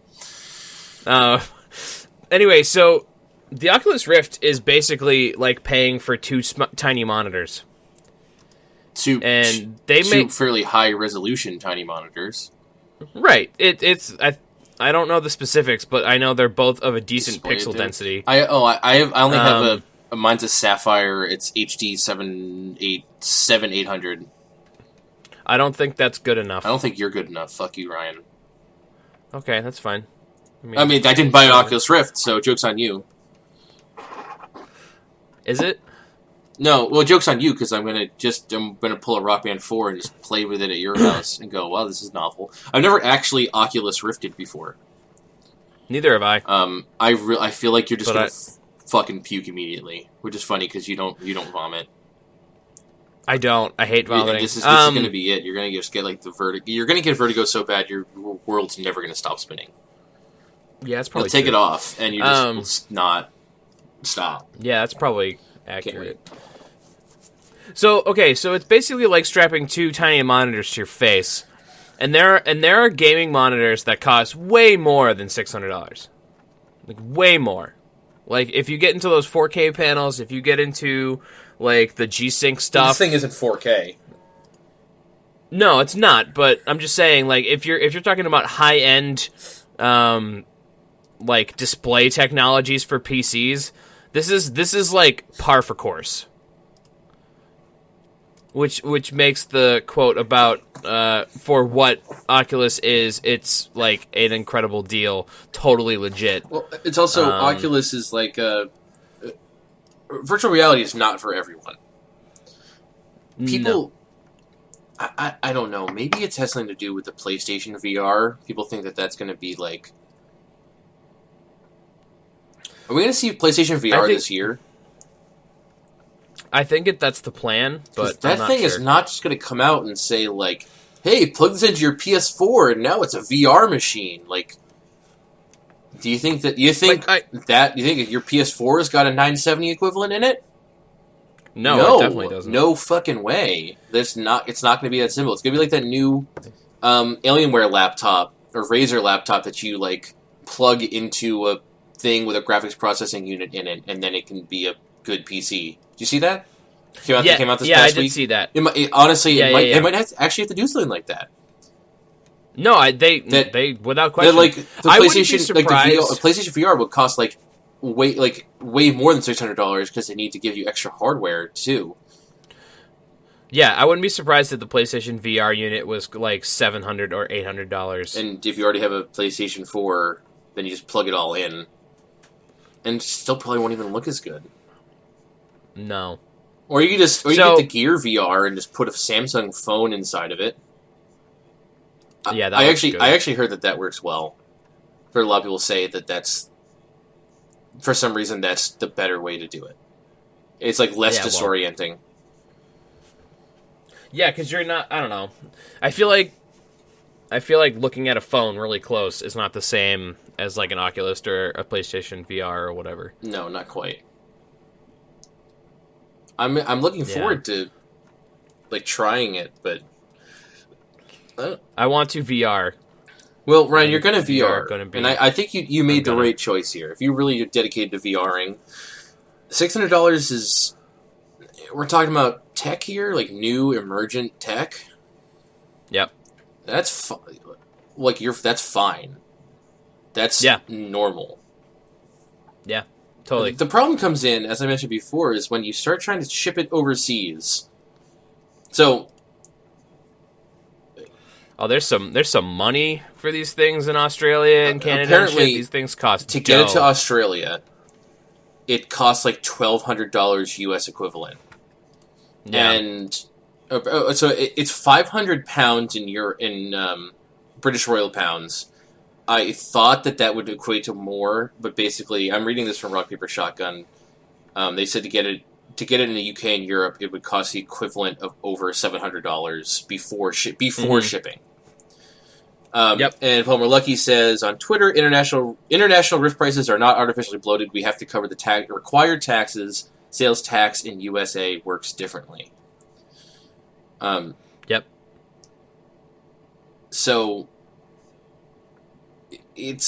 Anyway, so the Oculus Rift is basically like paying for 2 tiny monitors. Two fairly high resolution tiny monitors. Right. I don't know the specifics, but I know they're both of a decent pixel density. I only have mine's a Sapphire. It's HD 7800. I don't think that's good enough. I don't think you're good enough. Fuck you, Ryan. Okay, that's fine. I mean, I didn't buy an Oculus Rift, so joke's on you. Is it? No, well, joke's on you because I'm gonna pull a Rock Band 4 and just play with it at your house and go, wow, this is novel. I've never actually Oculus Rifted before. Neither have I. I feel like you're just gonna fucking puke immediately, which is funny because you don't vomit. I don't. I hate vomiting. This is gonna be it. You're gonna just get like the vertigo. You're gonna get vertigo so bad your world's never gonna stop spinning. Yeah, it's probably You'll take it off and you just will not stop. Yeah, that's probably accurate. So it's basically like strapping 2 tiny monitors to your face, and there are gaming monitors that cost way more than $600, like way more. Like if you get into those 4K panels, if you get into like the G-Sync stuff, this thing isn't 4K. No, it's not. But I'm just saying, like if you're talking about high end, like display technologies for PCs, this is like par for course. Which makes the quote about for what Oculus is, it's like an incredible deal, totally legit. Well, it's also Oculus is like virtual reality is not for everyone. People, no. I don't know. Maybe it has something to do with the PlayStation VR. People think that that's going to be like. Are we going to see PlayStation VR this year? I think that's the plan, but that thing is not just going to come out and say like hey, plug this into your PS4 and now it's a VR machine. Like, do you think that your PS4 has got a 970 equivalent in it? No, it definitely doesn't. No fucking way. It's not going to be that simple. It's going to be like that new Alienware laptop or Razer laptop that you like plug into a thing with a graphics processing unit in it, and then it can be a good PC. Do you see that? Came out this past week. I did see that. It might actually have to do something like that. No, they without question. Like the PlayStation, like the PlayStation VR would cost way more than $600 because they need to give you extra hardware too. Yeah, I wouldn't be surprised if the PlayStation VR unit was like $700 or $800. And if you already have a PlayStation 4, then you just plug it all in, and still probably won't even look as good. No. Or you get the Gear VR and just put a Samsung phone inside of it. Yeah, I actually heard that works well. For a lot of people say that's for some reason that's the better way to do it. It's like less disorienting. Yeah, because you're not. I don't know. I feel like looking at a phone really close is not the same as like an Oculus or a PlayStation VR or whatever. No, not quite. I'm looking forward to like trying it, but I want to VR. Well, Ryan, you're going to VR, and I think you made the right choice here. If you really are dedicated to VRing, $600 is. We're talking about tech here, like new emergent tech. Yep. That's that's fine. That's normal. Yeah, totally. The problem comes in, as I mentioned before, is when you start trying to ship it overseas. So, there's some money for these things in Australia and Canada. Apparently, these things cost to get it to Australia. It costs like $1,200 US equivalent. Yeah. And so it's 500 pounds in British Royal pounds. I thought that would equate to more, but basically, I'm reading this from Rock Paper Shotgun. They said to get it in the UK and Europe, it would cost the equivalent of over $700 before shipping. Yep. And Palmer Lucky says on Twitter, international Rift prices are not artificially bloated. We have to cover the required taxes. Sales tax in USA works differently. Yep. So it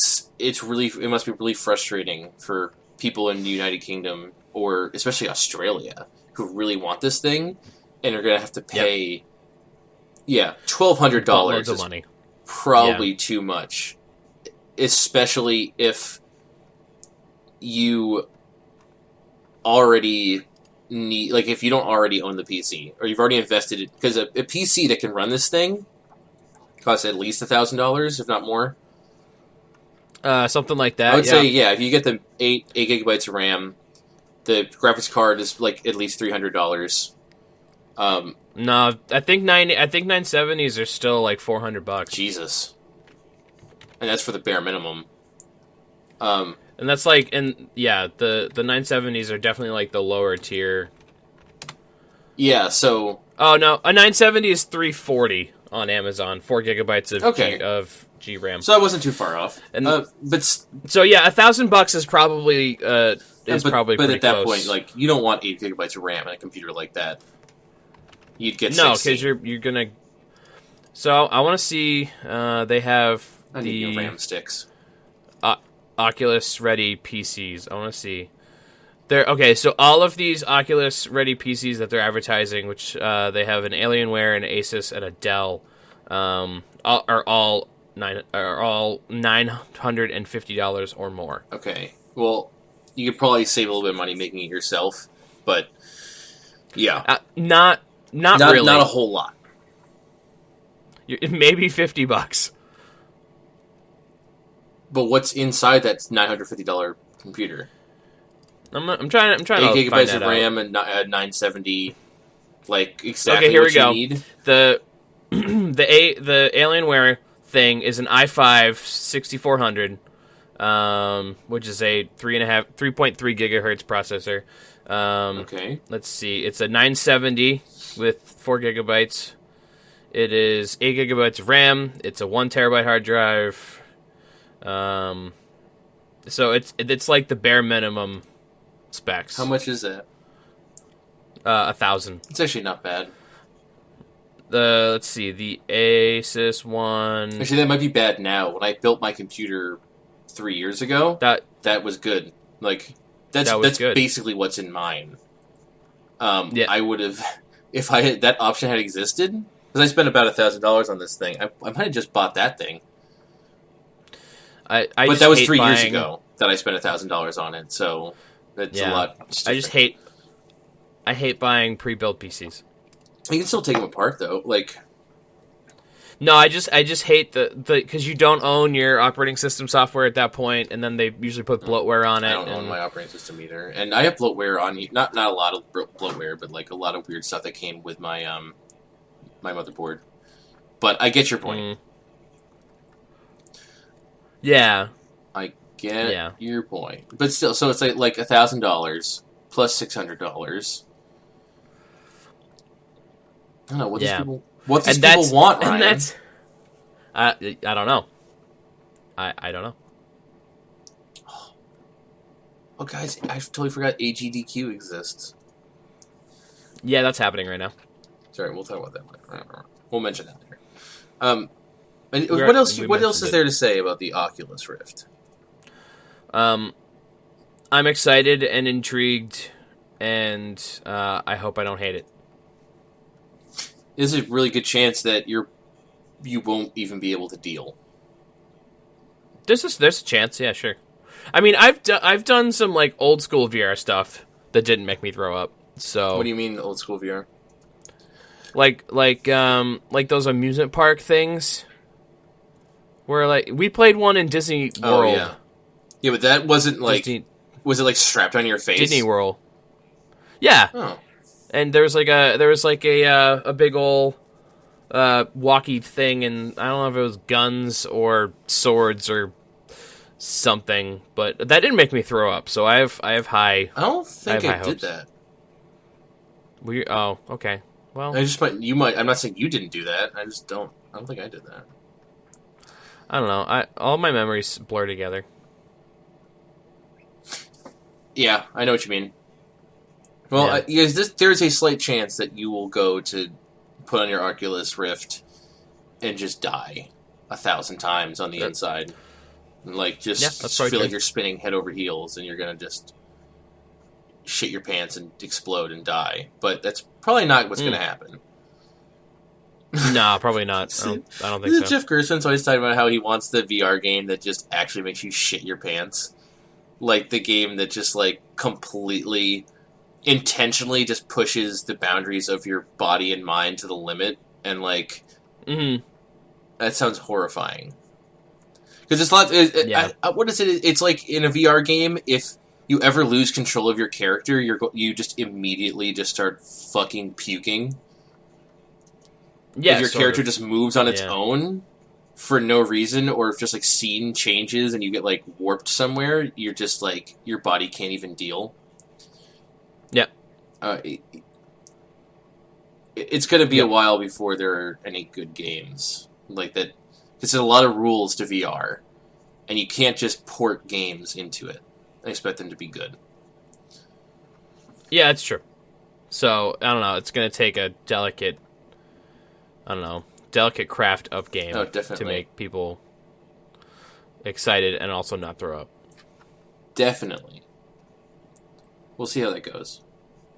must be really frustrating for people in the United Kingdom or especially Australia who really want this thing and are going to have to pay $1,200 of money. Probably too much, especially if you already need, like, if you don't already own the PC or you've already invested it, because a PC that can run this thing costs at least $1,000, if not more. Something like that. I would say, if you get the 8 gigabytes of RAM, the graphics card is like at least $300. No, I think 970s are still like $400. Jesus, and that's for the bare minimum. And that's like, the 970s are definitely like the lower tier. Yeah. So. Oh no, a 970 is $340 on Amazon, 4 gigabytes of GRAM. So I wasn't too far off. And but so $1,000 is probably probably. But at that point, like, you don't want 8 gigabytes of RAM in a computer like that. You'd get 16. No, because you're gonna. So I want to see. They have the RAM sticks. Oculus Ready PCs. I want to see. So all of these Oculus Ready PCs that they're advertising, which they have an Alienware, an Asus, and a Dell, are all $950 or more. Okay, well, you could probably save a little bit of money making it yourself, but yeah, not really, not a whole lot. Maybe $50. But what's inside that $950 computer? I'm trying 8 to gigabytes find that of RAM out. and 970, like exactly okay, here what we go. You need. The Alienware thing is an i5 6400, which is a 3.3 gigahertz processor. Okay. Let's see. It's a 970 with 4 gigabytes. It is 8 gigabytes of RAM. It's a 1 terabyte hard drive. So it's like the bare minimum specs. How much is that? 1,000. It's actually not bad. Let's see, the Asus one. Actually, that might be bad now. When I built my computer 3 years ago, that was good. Like that's good. Basically what's in mine. I would have, if that option had existed, because I spent about $1,000 on this thing. I might have just bought that thing. But that was 3 years ago that I spent $1,000 on it. So that's a lot. I hate buying pre-built PCs. You can still take them apart though. Like, no, I just hate the because you don't own your operating system software at that point, and then they usually put bloatware on it. I don't own my operating system either, and I have bloatware on. Not a lot of bloatware, but like a lot of weird stuff that came with my my motherboard. But I get your point. Yeah, I get your point, but still, so it's like $1,000 plus $600. I don't know what these people want, Ryan. And that's, I don't know. I don't know. Oh, guys, I totally forgot AGDQ exists. Yeah, that's happening right now. Sorry, we'll talk about that later. We'll mention that later. And what else is there to say about the Oculus Rift? I'm excited and intrigued, and I hope I don't hate it. There's a really good chance that you won't even be able to deal. There's a chance, yeah, sure. I mean, I've done some like old school VR stuff that didn't make me throw up. So what do you mean old school VR? Like those amusement park things, where like we played one in Disney World. Oh, yeah, but that wasn't like was it like strapped on your face? Disney World. Yeah. Oh. And there was like a big ol' walkie thing, and I don't know if it was guns or swords or something, but that didn't make me throw up. So I have high. I don't think I did that. Oh, okay. Well, you might. I'm not saying you didn't do that. I don't think I did that. I don't know. All my memories blur together. Yeah, I know what you mean. Well, there's a slight chance that you will go to put on your Oculus Rift and just die 1,000 times on the inside. And like, just feel like you're spinning head over heels and you're going to just shit your pants and explode and die. But that's probably not what's going to happen. No, probably not. I don't think so. Jeff Gerstmann's always talking about how he wants the VR game that just actually makes you shit your pants. Like the game that just like completely... intentionally just pushes the boundaries of your body and mind to the limit, and like, that sounds horrifying. Because it's not. What is it? It's like in a VR game, if you ever lose control of your character, you just immediately just start fucking puking. Yeah, if your character just moves on its own for no reason, or if just like scene changes and you get like warped somewhere, you're just like your body can't even deal. Yep. It's going to be a while before there are any good games like that. Because there's a lot of rules to VR, and you can't just port games into it and expect them to be good. Yeah, it's true. So, I don't know. It's going to take a delicate craft of game to make people excited and also not throw up. Definitely. We'll see how that goes.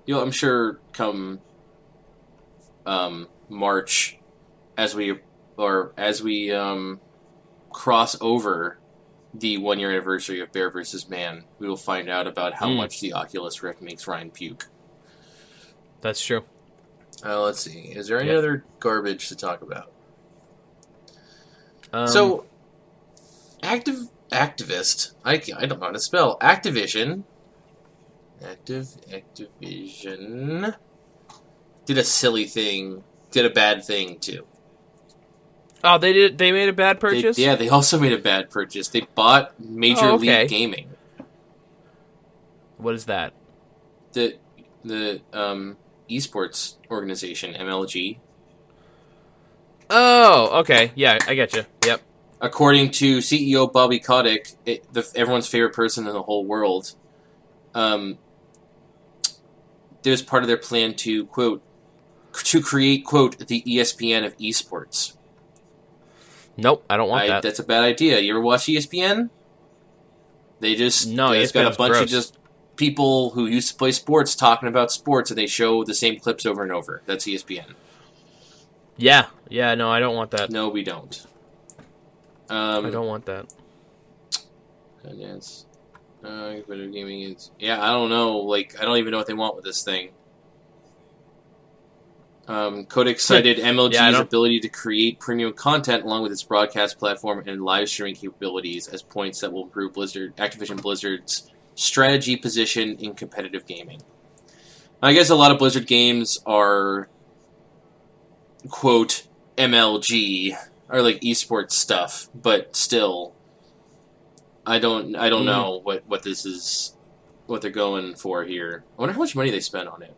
I'm sure come March, as we cross over the 1-year anniversary of Bear vs. Man, we will find out about how much the Oculus Rift makes Ryan puke. That's true. Let's see. Is there any other garbage to talk about? So, Activist. I don't know how to spell. Activision did a silly thing, did a bad thing too. Oh, they did. They made a bad purchase. They also made a bad purchase. They bought Major League Gaming. What is that? The esports organization, MLG. Oh, okay. Yeah, I get you. Yep. According to CEO Bobby Kotick, everyone's favorite person in the whole world, there's part of their plan to, quote, to create, quote, the ESPN of esports. Nope, I don't want that. That's a bad idea. You ever watch ESPN? It's got a bunch of just people who used to play sports talking about sports, and they show the same clips over and over. That's ESPN. Yeah, no, I don't want that. No, we don't. I don't want that. Yes. Video gaming is... Yeah, I don't know. Like, I don't even know what they want with this thing. Kotick cited MLG's ability to create premium content along with its broadcast platform and live streaming capabilities as points that will improve Activision Blizzard's strategy position in competitive gaming. I guess a lot of Blizzard games are, quote, MLG, or like esports stuff, but still, I don't know what this is, what they're going for here. I wonder how much money they spent on it.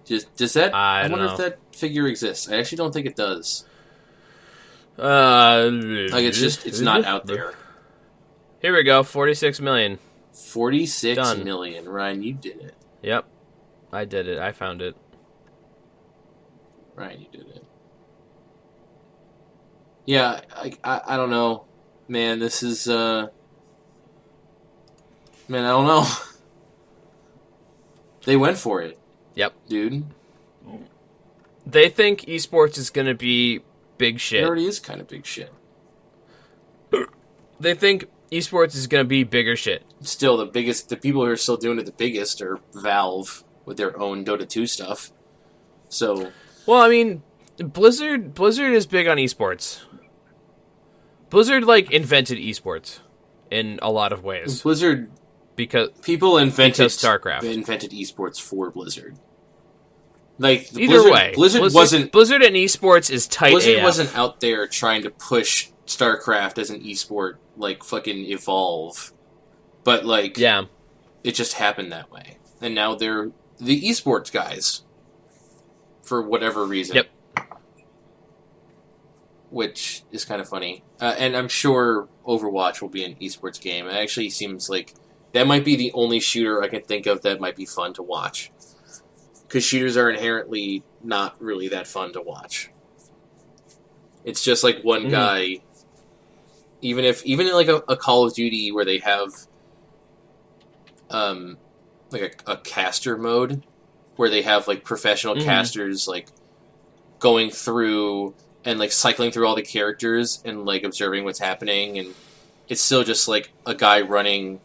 Does that? I wonder if that figure exists. I actually don't think it does. Like it's not out there. Here we go. 46 million. 46 million. Ryan, you did it. Yep, I did it. I found it. Ryan, you did it. Yeah, I don't know, man. This is man. I don't know. They went for it. Yep. Dude. They think esports is going to be big shit. It already is kind of big shit. They think esports is going to be bigger shit. Still, the people who are still doing it the biggest are Valve with their own Dota 2 stuff. So... Well, I mean, Blizzard is big on esports. Blizzard, like, invented esports in a lot of ways. Blizzard... Because StarCraft invented esports for Blizzard. Like Blizzard and esports is tight. Blizzard AF. wasn't out there trying to push StarCraft as an esport like fucking Evolve, but like it just happened that way, and now they're the esports guys for whatever reason. Yep. Which is kind of funny, and I'm sure Overwatch will be an esports game. It actually seems like. That might be the only shooter I can think of that might be fun to watch. Because shooters are inherently not really that fun to watch. It's just like one guy. Even in like a Call of Duty where they have like a caster mode where they have like professional casters like going through and like cycling through all the characters and like observing what's happening, and it's still just like a guy running.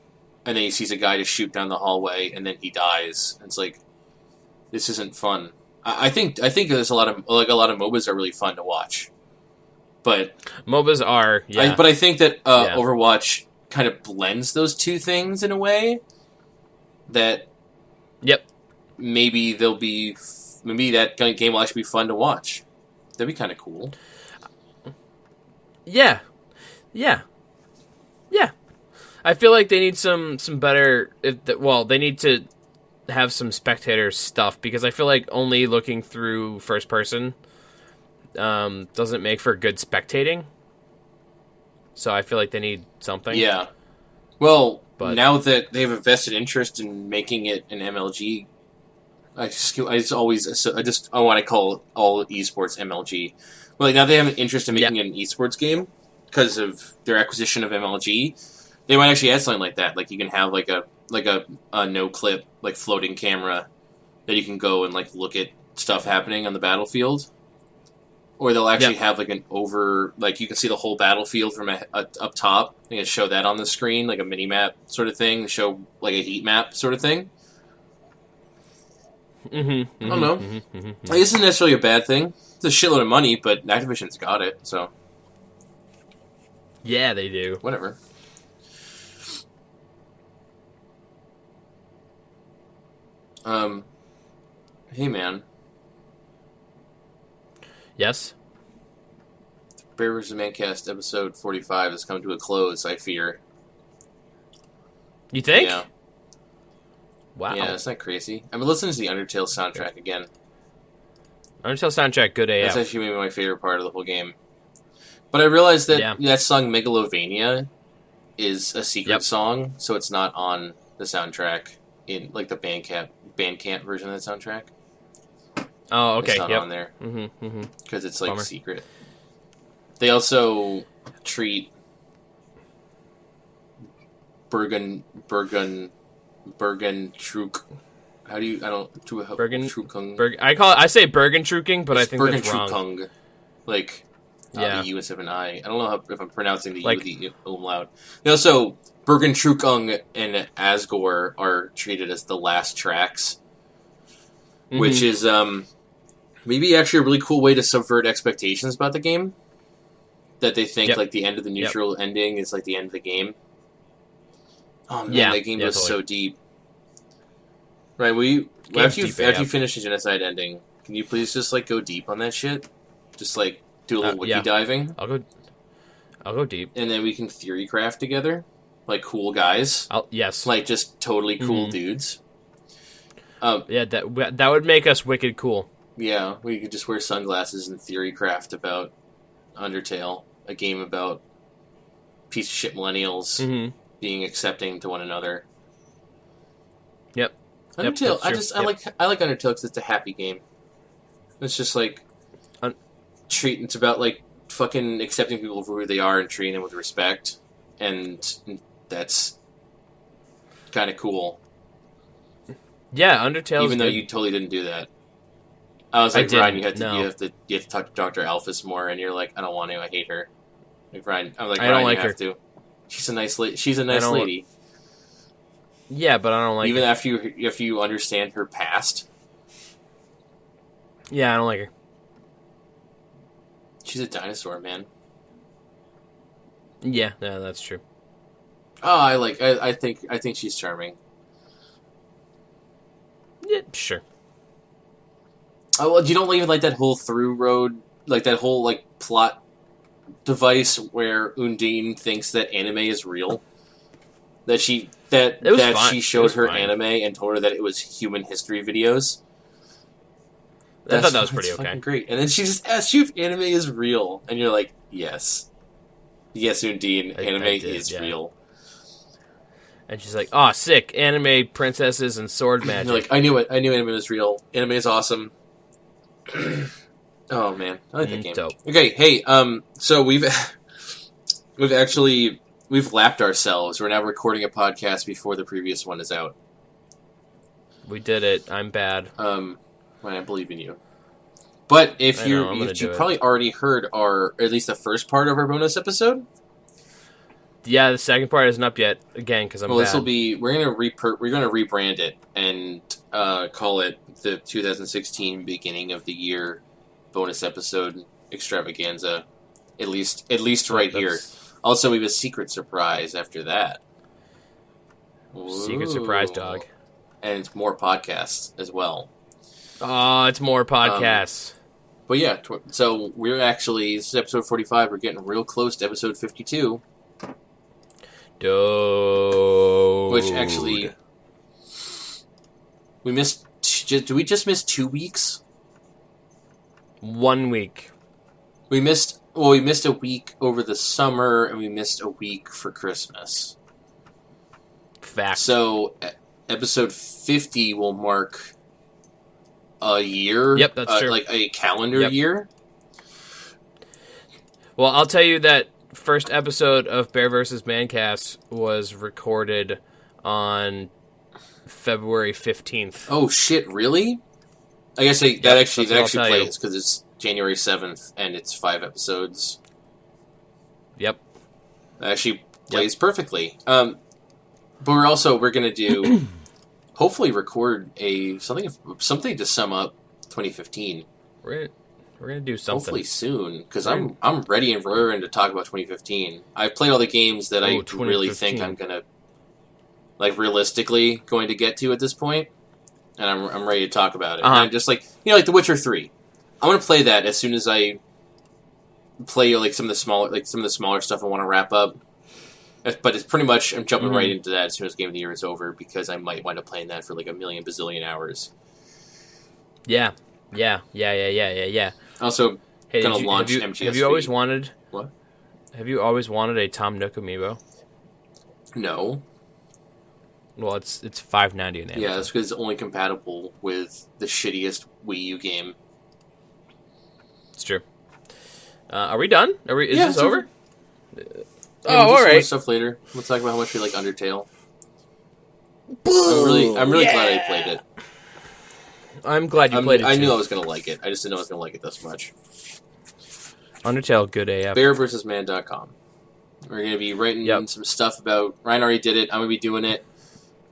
And then he sees a guy just shoot down the hallway, and then he dies. It's like, this isn't fun. I think there's a lot of MOBAs are really fun to watch, but MOBAs are but I think that Overwatch kind of blends those two things in a way that maybe that game will actually be fun to watch. That'd be kind of cool. Yeah. I feel like they need some better... they need to have some spectator stuff, because I feel like only looking through first person doesn't make for good spectating. So I feel like they need something. Yeah. Well, now that they have a vested interest in making it an MLG, I want to call all esports MLG. Well, now they have an interest in making it an esports game because of their acquisition of MLG. They might actually add something like that. Like you can have like a no clip like floating camera that you can go and like look at stuff happening on the battlefield, or they'll actually have like you can see the whole battlefield from up top. They can show that on the screen, like a mini map sort of thing. Show like a heat map sort of thing. I don't know. It isn't necessarily a bad thing. It's a shitload of money, but Activision's got it, so yeah, they do. Whatever. Hey man. Yes? Bear vs. Mancast episode 45 has come to a close, I fear. You think? Yeah. Wow. Yeah, isn't that crazy? I've been listening to the Undertale soundtrack again. Undertale soundtrack, good AF. That's actually maybe my favorite part of the whole game. But I realized that that song Megalovania is a secret song, so it's not on the soundtrack in like the Bandcamp version of the soundtrack. Oh, okay. It's not on there because it's like secret. They also treat Bergen Truk. How do you? I don't. Bergen Trukung. I say Bergen Truking, but it's I think Bergen that's wrong. Trukung. Like the U instead of an I. I don't know if I'm pronouncing the U with the umlaut. And also, Bergen Trukung and Asgore are treated as the last tracks, which is maybe actually a really cool way to subvert expectations about the game. That they think like the end of the neutral ending is like the end of the game. Oh man, that game goes so deep. Right, after you finish the genocide ending, can you please just like go deep on that shit? Just like do a little wiki diving. I'll go deep, and then we can theory craft together, like cool guys. Yes, like just totally cool dudes. That would make us wicked cool. Yeah, we could just wear sunglasses and theory craft about Undertale, a game about piece of shit millennials being accepting to one another. Yep. Undertale, I like Undertale because it's a happy game. It's just like it's about like fucking accepting people for who they are and treating them with respect, and that's kind of cool. Yeah, Undertale. Even though you totally didn't do that, I was like, Ryan, you have to talk to Dr. Alphys more, and you're like, I don't want to. I hate her. Like Ryan, I'm like, Ryan, you have to. She's a nice lady. Yeah, but I don't like even her. after you understand her past. Yeah, I don't like her. She's a dinosaur, man. Yeah, that's true. Oh, I think she's charming. Yeah, sure. Oh well, you don't even like that whole through road, like that whole like plot device where Undine thinks that anime is real. That she showed her anime and told her that it was human history videos. I thought that was pretty fucking great. And then she just asked you if anime is real, and you're like, yes, Undine, anime is real. And she's like, "Oh, sick! Anime princesses and sword magic." You're like, I knew it. I knew anime was real. Anime is awesome. Oh man, I like that game. Dope. Okay, hey, so we've lapped ourselves. We're now recording a podcast before the previous one is out. We did it. I'm bad. I believe in you. But if you probably already heard at least the first part of our bonus episode. Yeah, the second part isn't up yet. Again, because I'm bad. This will be. We're gonna rebrand it and call it the 2016 beginning of the year bonus episode extravaganza. At least right here. Also, we have a secret surprise after that. Secret surprise, dog. And it's more podcasts as well. Oh, it's more podcasts. But yeah, so this is episode 45. We're getting real close to episode 52. Dude. Which actually, we missed. Did we just miss 2 weeks? 1 week. We missed a week over the summer, and we missed a week for Christmas. Fact. So, episode 50 will mark a year. Yep, that's true. Like a calendar year. Well, I'll tell you that first episode of Bear vs. Mancast was recorded on February 15th. Oh, shit, really? I guess that actually plays, because it's January 7th, and it's 5 episodes. Yep. That actually plays perfectly. But we're going to do, hopefully record something to sum up 2015. We're going to do something. Hopefully soon, because I'm ready and raring to talk about 2015. I've played all the games that I really think I'm going to, like, realistically going to get to at this point, and I'm ready to talk about it. And I'm just like, like The Witcher 3. I want to play that as soon as I play some of the smaller stuff I want to wrap up. But it's pretty much I'm jumping right into that as soon as Game of the Year is over, because I might wind up playing that for like a million bazillion hours. Yeah. Yeah. Also, Hey, gonna launch MGS. Have you always wanted? What? Have you always wanted a Tom Nook amiibo? No. Well, it's $5.90 on Amazon. Yeah, that's because it's only compatible with the shittiest Wii U game. It's true. Are we done? Is this over? All right. Stuff later. We'll talk about how much we like Undertale. Boom! I'm really glad I played it. I'm glad you played it. I knew I was gonna like it. I just didn't know I was gonna like it this much. Undertale, good AF. BearVsMan.com. We're gonna be writing some stuff about. Ryan already did it. I'm gonna be doing it.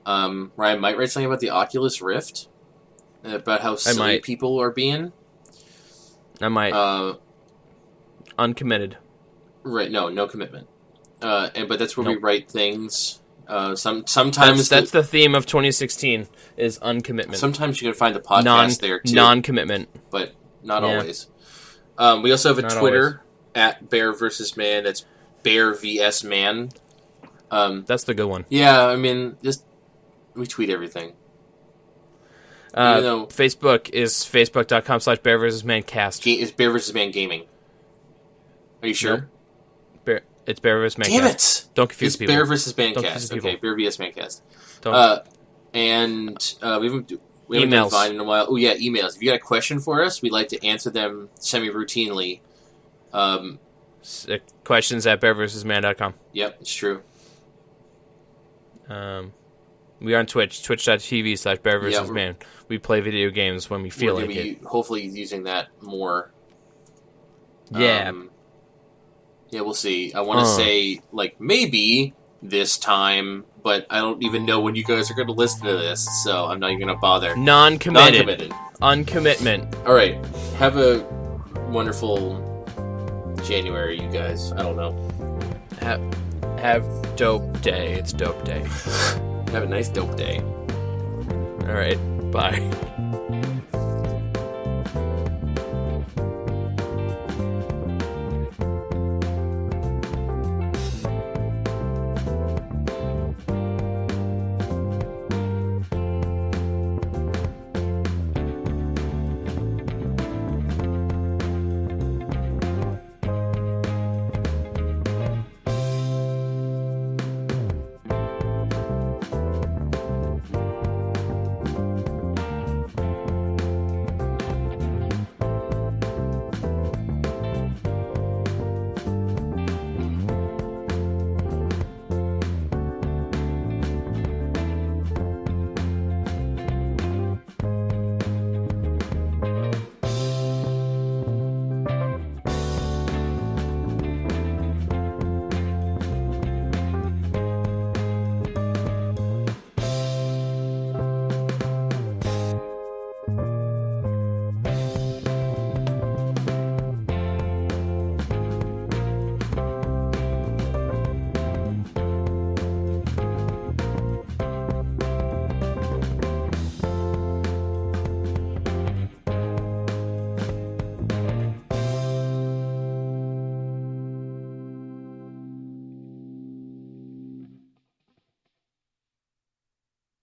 Ryan might write something about the Oculus Rift, about how silly people are being. I might. Uncommitted. Right? No commitment. But that's where we write things. Sometimes that's the theme of 2016 is uncommitment. Sometimes you can find the podcast there too. Non-commitment, but not always. We also have a Twitter at Bear vs Man. That's Bear vs Man. That's the good one. Yeah, I mean, we tweet everything. Facebook is facebook.com/Bear vs Man Cast. It's Bear vs Man Gaming. Are you sure? Nope. It's Bear vs Man. Damn Cast. it! Don't confuse people. Bear vs Man Cast. Okay, Bear vs Man Cast. And we haven't done Vine in a while. Oh yeah, emails. If you got a question for us, we'd like to answer them semi-routinely. Questions at bearvsman.com. Yep, it's true. We are on Twitch, twitch.tv/Bear vs. Man. We play video games when we feel like it. Hopefully using that more. Yeah. Yeah, we'll see. I want to say, maybe this time, but I don't even know when you guys are going to listen to this, so I'm not even going to bother. Non-committed. Uncommitment. All right. Have a wonderful January, you guys. I don't know. Have dope day. It's dope day. Have a nice dope day. All right. Bye.